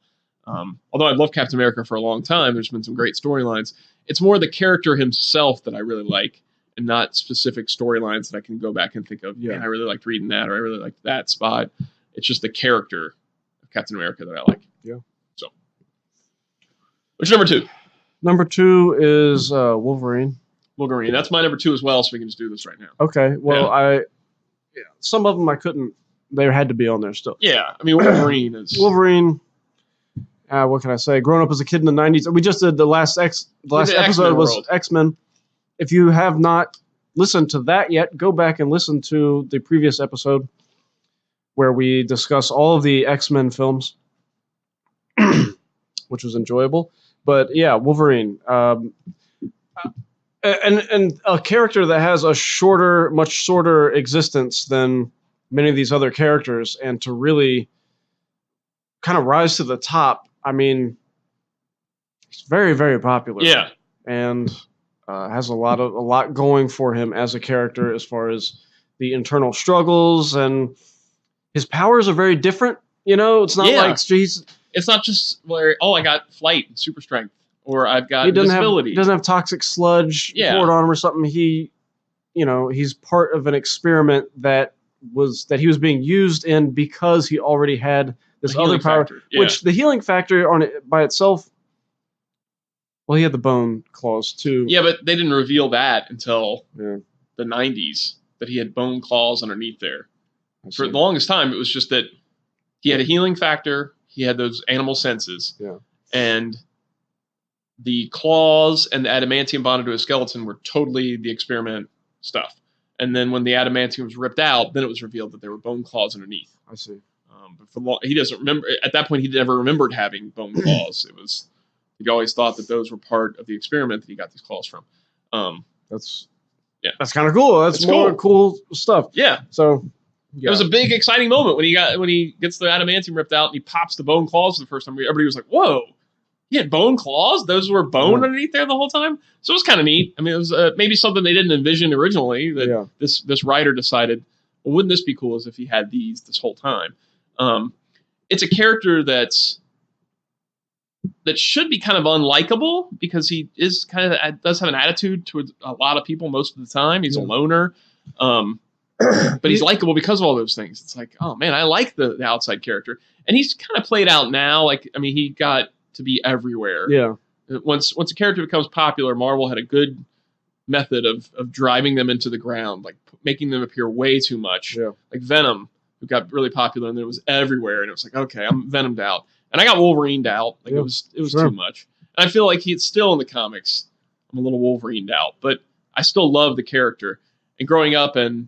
Although I love Captain America for a long time, there's been some great storylines. It's more the character himself that I really like. and not specific storylines that I can go back and think of. Yeah, man, I really liked reading that, or I really liked that spot. It's just the character of Captain America that I like. Yeah. So, what's number 2? Number 2 is Wolverine. Wolverine. That's my number 2 as well, so we can just do this right now. Okay. Well, some of them I couldn't. They had to be on there still. Yeah. I mean, Wolverine is... Wolverine... what can I say? Growing up as a kid in the 90s. We just did the last episode was X-Men. If you have not listened to that yet, go back and listen to the previous episode where we discuss all of the X-Men films, which was enjoyable. But yeah, Wolverine. And a character that has a much shorter existence than many of these other characters, and to really kind of rise to the top. I mean, he's very, very popular. Yeah. And has a lot going for him as a character as far as the internal struggles, and his powers are very different. You know, it's not like it's not just where, I got flight and super strength, or I've got invisibility. He doesn't have toxic sludge poured on him or something. He's part of an experiment that he was being used in because he already had this other power, which the healing factor on it by itself. Well, he had the bone claws too. Yeah, but they didn't reveal that until the 90s, that he had bone claws underneath there. For the longest time, it was just that he had a healing factor. He had those animal senses. Yeah. And the claws and the adamantium bonded to his skeleton were totally the experiment stuff. And then when the adamantium was ripped out, then it was revealed that there were bone claws underneath. I see. But he doesn't remember. At that point, he never remembered having bone claws. He always thought that those were part of the experiment that he got these claws from. That's kind of cool. That's more cool stuff. Yeah. So it was a big, exciting moment when he gets the adamantium ripped out and he pops the bone claws for the first time. Everybody was like, "Whoa, he had bone claws? Those were bone underneath there the whole time." So it was kind of neat. I mean, it was maybe something they didn't envision originally. That this writer decided, well, wouldn't this be cool as if he had these this whole time? It's a character that should be kind of unlikable because he is does have an attitude towards a lot of people most of the time. He's a loner, but he's likable because of all those things. It's like, oh man, I like the outside character, and he's kind of played out now. Like, I mean, he got to be everywhere. Yeah. Once a character becomes popular, Marvel had a good method of driving them into the ground, like making them appear way too much. Yeah. Like Venom, who got really popular, and it was everywhere, and it was like, okay, I'm Venomed out. And I got Wolverined out. Like it was too much. And I feel like he's still in the comics. I'm a little Wolverined out, but I still love the character. And growing up and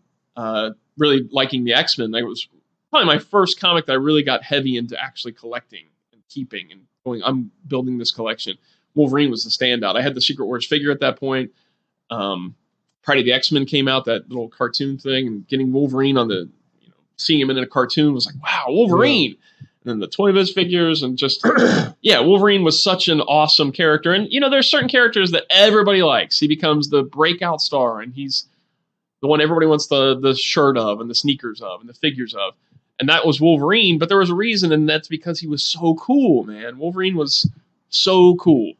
really liking the X-Men, it was probably my first comic that I really got heavy into actually collecting and keeping and going, I'm building this collection. Wolverine was the standout. I had the Secret Wars figure at that point. Pride of the X-Men came out, that little cartoon thing, and getting Wolverine on the, seeing him in a cartoon was like, wow, Wolverine. Yeah. And then the Toy Biz figures and just, Wolverine was such an awesome character. And, there's certain characters that everybody likes. He becomes the breakout star, and he's the one everybody wants the shirt of and the sneakers of and the figures of. And that was Wolverine, but there was a reason, and that's because he was so cool, man. Wolverine was so cool.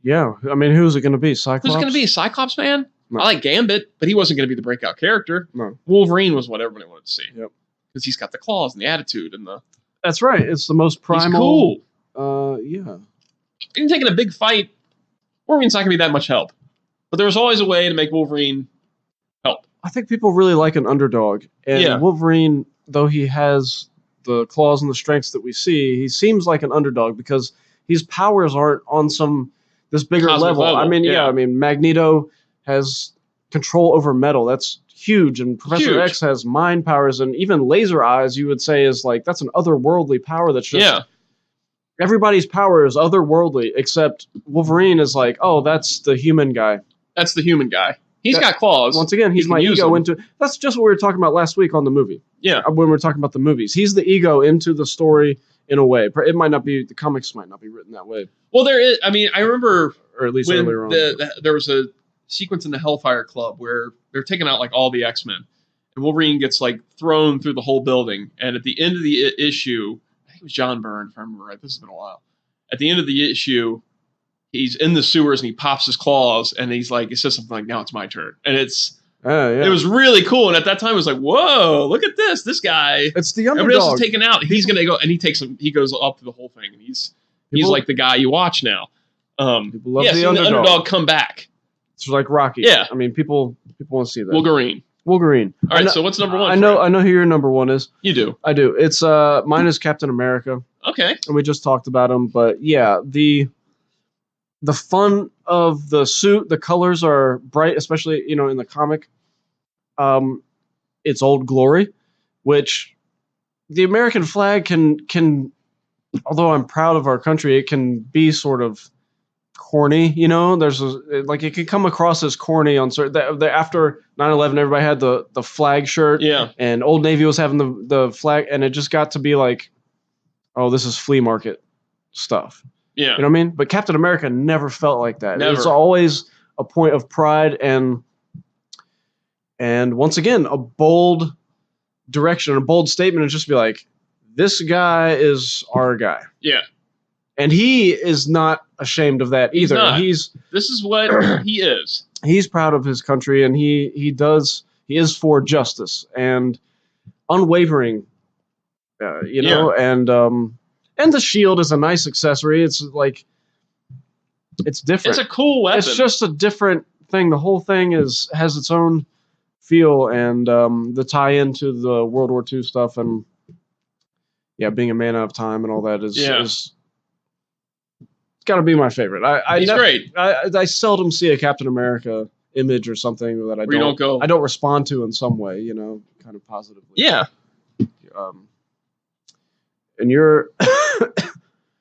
Yeah. I mean, who's it going to be? Cyclops? Who's going to be? Cyclops, man? No. I like Gambit, but he wasn't going to be the breakout character. No. Wolverine was what everybody wanted to see. Yep. Because he's got the claws and the attitude and the... That's right. It's the most primal. He's cool. Yeah. Even taking a big fight, Wolverine's not going to be that much help. But there was always a way to make Wolverine help. I think people really like an underdog. And Wolverine, though he has the claws and the strengths that we see, he seems like an underdog because his powers aren't on this bigger level. I mean, Magneto has control over metal. That's huge. And Professor X has mind powers, and even laser eyes, you would say, is like, that's an otherworldly power that's just... Everybody's power is otherworldly, except Wolverine is like, oh, that's the human guy. That's the human guy. He's got claws. Once again, he's my ego into... That's just what we were talking about last week on the movie. Yeah. When we were talking about the movies. He's the ego into the story in a way. It might not be... The comics might not be written that way. Well, there is... I mean, I remember... Or at least earlier on. There was a sequence in the Hellfire Club where they're taking out like all the X-Men, and Wolverine gets like thrown through the whole building. And at the end of the issue, I think it was John Byrne, if I remember right. This has been a while. At the end of the issue, he's in the sewers and he pops his claws and he's like, it says something like, now it's my turn. And it was really cool. And at that time it was like, whoa, look at this. This guy. It's the underdog. Everybody else is taken out. He's going to go and he goes up to the whole thing. And he's like the guy you watch now. People love the underdog come back. It's like Rocky. Yeah. I mean, people want to see that. Wolverine. All right, so what's number one? I know who your number one is. You do. I do. It's mine is Captain America. Okay. And we just talked about him, but yeah, the fun of the suit, the colors are bright, especially in the comic. It's Old Glory, which the American flag can although I'm proud of our country, it can be sort of corny, there's it can come across as corny on certain after 9/11 everybody had the flag shirt, and Old Navy was having the flag, and it just got to be like, oh, this is flea market stuff. You know what I mean? But Captain America never felt like that. Never. It's always a point of pride and once again a bold direction, a bold statement, and just be like, this guy is our guy. Yeah. And he is not ashamed of that either. This is what he is. He's proud of his country, and he is for justice and unwavering. And the shield is a nice accessory. It's like it's different. It's a cool weapon. It's just a different thing. The whole thing has its own feel, and the tie into the World War II stuff, and being a man out of time and all that is got to be my favorite. He's great. I seldom see a Captain America image or something that I don't respond to in some way, kind of positively. Yeah. And you're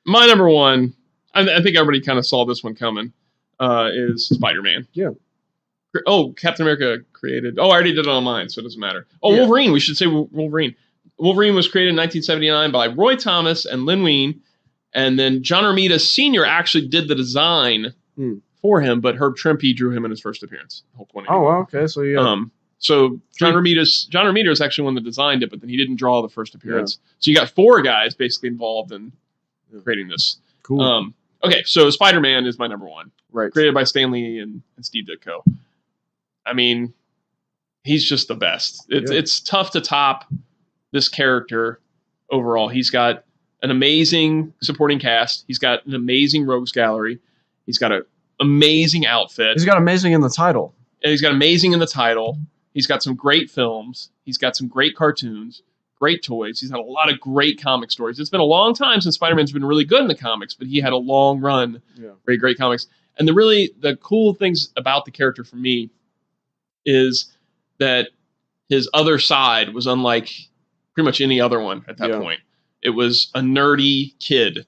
my number one. I think everybody kind of saw this one coming. Is SpiderMan. Yeah. Oh, Captain America created. Oh, I already did it on mine, so it doesn't matter. Oh, yeah. Wolverine. We should say Wolverine. Wolverine was created in 1979 by Roy Thomas and Lin Wein. And then John Romita Sr. actually did the design for him, but Herb Trimpe drew him in his first appearance. Hulk 180. Oh, okay. So so John Romita is actually one that designed it, but then he didn't draw the first appearance. Yeah. So you got 4 guys basically involved in creating this. Cool. Okay, so Spider-Man is my number one. Right. Created by Stan Lee and Steve Ditko. I mean, he's just the best. It's tough to top this character overall. He's got an amazing supporting cast. He's got an amazing rogues gallery. He's got an amazing outfit. He's got amazing in the title. And he's got amazing in the title. He's got some great films. He's got some great cartoons, great toys. He's had a lot of great comic stories. It's been a long time since Spider-Man's been really good in the comics, but he had a long run. Great comics. And the cool things about the character for me is that his other side was unlike pretty much any other one at that point. It was a nerdy kid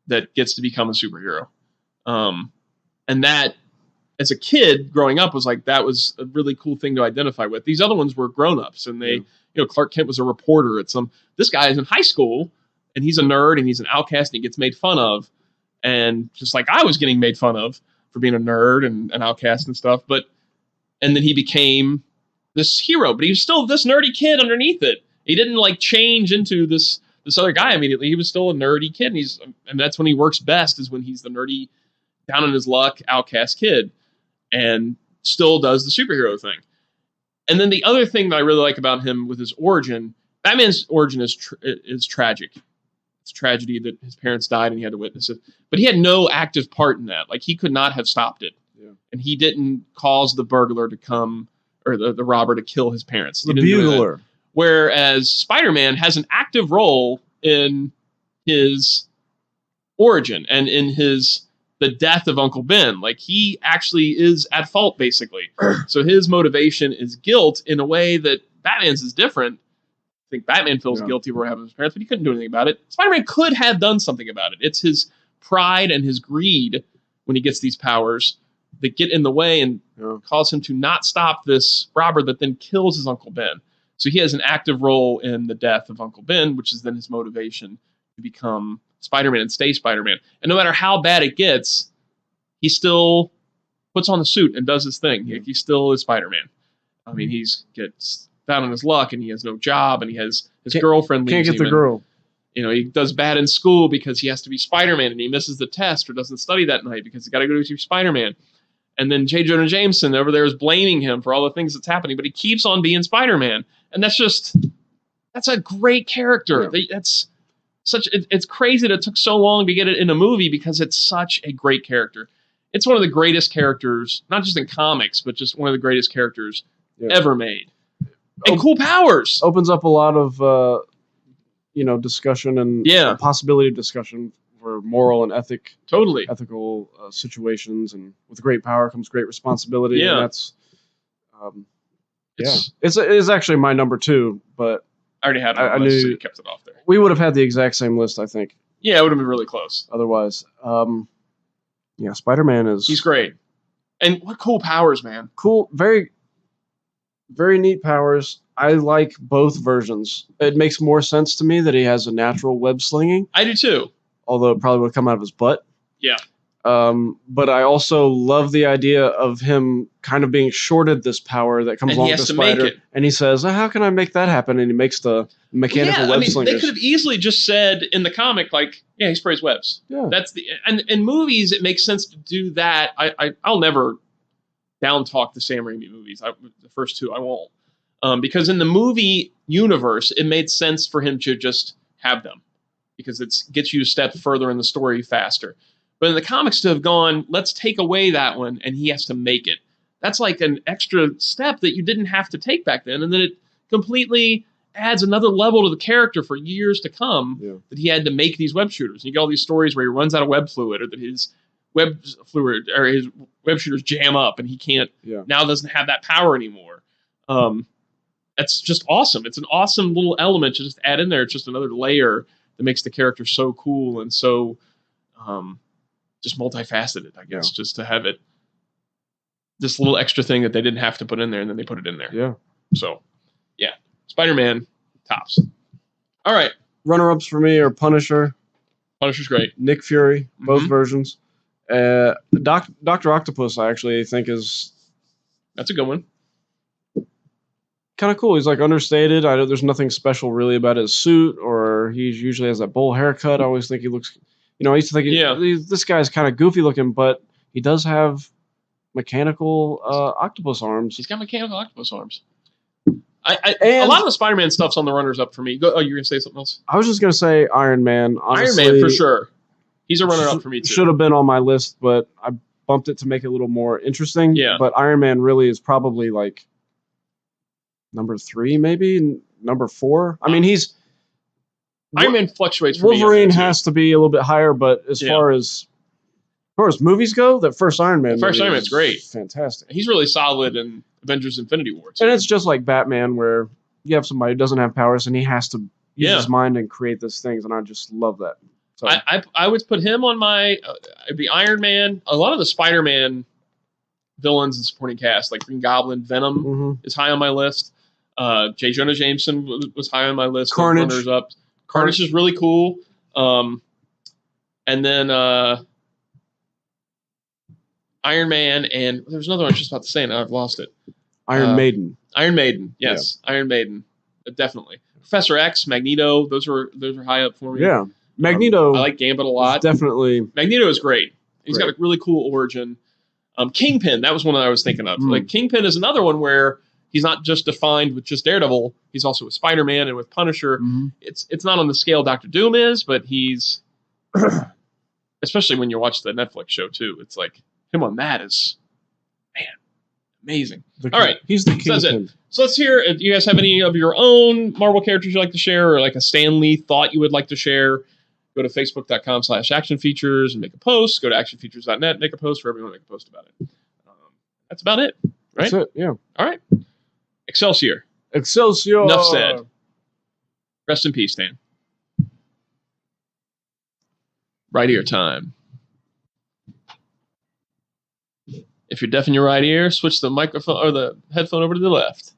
that gets to become a superhero. And that, as a kid growing up, was like, that was a really cool thing to identify with. These other ones were grown-ups, and Clark Kent was a reporter at this guy is in high school, and he's a nerd, and he's an outcast, and he gets made fun of. And just like I was getting made fun of for being a nerd and an outcast and stuff. And then he became this hero, but he was still this nerdy kid underneath it. He didn't change into this other guy immediately. He was still a nerdy kid, and that's when he works best, is when he's the nerdy, down on his luck, outcast kid, and still does the superhero thing. And then the other thing that I really like about him with his origin, Batman's origin is tragic. It's tragedy that his parents died and he had to witness it. But he had no active part in that. He could not have stopped it. Yeah. And he didn't cause the burglar to come, or the robber to kill his parents. The bugler. Whereas Spider-Man has an active role in his origin and in the death of Uncle Ben. He actually is at fault, basically. So his motivation is guilt in a way that Batman's is different. I think Batman feels guilty for what happened to his parents, but he couldn't do anything about it. Spider-Man could have done something about it. It's his pride and his greed when he gets these powers that get in the way and cause him to not stop this robber that then kills his Uncle Ben. So he has an active role in the death of Uncle Ben, which is then his motivation to become Spider-Man and stay Spider-Man. And no matter how bad it gets, he still puts on the suit and does his thing. He still is Spider-Man. I mean, he gets down on his luck, and he has no job, and he has his girlfriend leaves can't get him, the girl. he does bad in school because he has to be Spider-Man and he misses the test or doesn't study that night because he's got to go to be Spider-Man. And then J. Jonah Jameson over there is blaming him for all the things that's happening, but he keeps on being Spider-Man. And that's a great character. Yeah. It's crazy that it took so long to get it in a movie because it's such a great character. It's one of the greatest characters, not just in comics, but just one of the greatest characters ever made. And cool powers. Opens up a lot of, discussion and possibility of discussion for moral and ethical situations. And with great power comes great responsibility. Yeah. And that's, it's actually my number 2, but I already had it on the list, so you kept it off there. We would have had the exact same list, I think. Yeah, it would have been really close. Otherwise, Spider-Man he's great. And what cool powers, man. Cool, very, very neat powers. I like both versions. It makes more sense to me that he has a natural web slinging. I do too. Although it probably would come out of his butt. Yeah. But I also love the idea of him kind of being shorted this power that comes along with the spider. And he says, how can I make that happen? And he makes the mechanical web slingers. They could have easily just said in the comic, he sprays webs. Yeah. And in movies, it makes sense to do that. I'll never down talk the Sam Raimi movies. The first 2, I won't. Because in the movie universe, it made sense for him to just have them. Because it gets you a step further in the story faster. But in the comics to have gone, let's take away that one, and he has to make it. That's like an extra step that you didn't have to take back then, and then it completely adds another level to the character for years to come that he had to make these web shooters. And you get all these stories where he runs out of web fluid, or that his web shooters jam up, and he can't now doesn't have that power anymore. That's just awesome. It's an awesome little element to just add in there. It's just another layer that makes the character so cool and so just multifaceted, I guess, just to have it, this little extra thing that they didn't have to put in there, and then they put it in there. Yeah. So, Spider-Man, tops. All right. Runner-ups for me are Punisher. Punisher's great. Nick Fury, both versions. Dr. Octopus, I actually think is... That's a good one. Kind of cool. He's understated. I know there's nothing special really about his suit, or he usually has that bowl haircut. I always think he looks... I used to think this guy's kind of goofy looking, but he does have mechanical octopus arms. He's got mechanical octopus arms. A lot of the Spider-Man stuff's on the runners-up for me. You're going to say something else? I was just going to say Iron Man. Honestly, Iron Man, for sure. He's a runner-up for me, too. Should have been on my list, but I bumped it to make it a little more interesting. Yeah. But Iron Man really is probably number 3, maybe? Number 4? I mean, he's... Iron Man fluctuates for Wolverine has to be a little bit higher, but as far as movies go, that first Iron Man Man's great. Fantastic. He's really solid in Avengers Infinity War, too. And it's just like Batman, where you have somebody who doesn't have powers and he has to use his mind and create these things, and I just love that. So I would put him on my it'd be Iron Man. A lot of the Spider-Man villains and supporting cast, like Green Goblin, Venom is high on my list. J. Jonah Jameson was high on my list. Carnage. Runners up. Carnage is really cool. And then Iron Man, and there's another one I was just about to say, and I've lost it. Iron Maiden. Iron Maiden, yes. Yeah. Iron Maiden, definitely. Professor X, Magneto, those are high up for me. Yeah. Magneto. I like Gambit a lot. Definitely. Magneto is great. He's got a really cool origin. Kingpin, that was one that I was thinking of. Kingpin is another one where he's not just defined with just Daredevil. He's also with Spider-Man and with Punisher. It's not on the scale Dr. Doom is, but he's, especially when you watch the Netflix show too, it's like him on that is, man, amazing. All right. He's the Kingpin. So let's hear, do you guys have any of your own Marvel characters you'd like to share, or like a Stan Lee thought you would like to share? Go to facebook.com/actionfeatures and make a post. Go to actionfeatures.net, make a post for everyone, make a post about it. That's about it, right? That's it, yeah. All right. Excelsior. Excelsior. Nuff said. Rest in peace, Stan. Right ear time. If you're deaf in your right ear, switch the microphone or the headphone over to the left.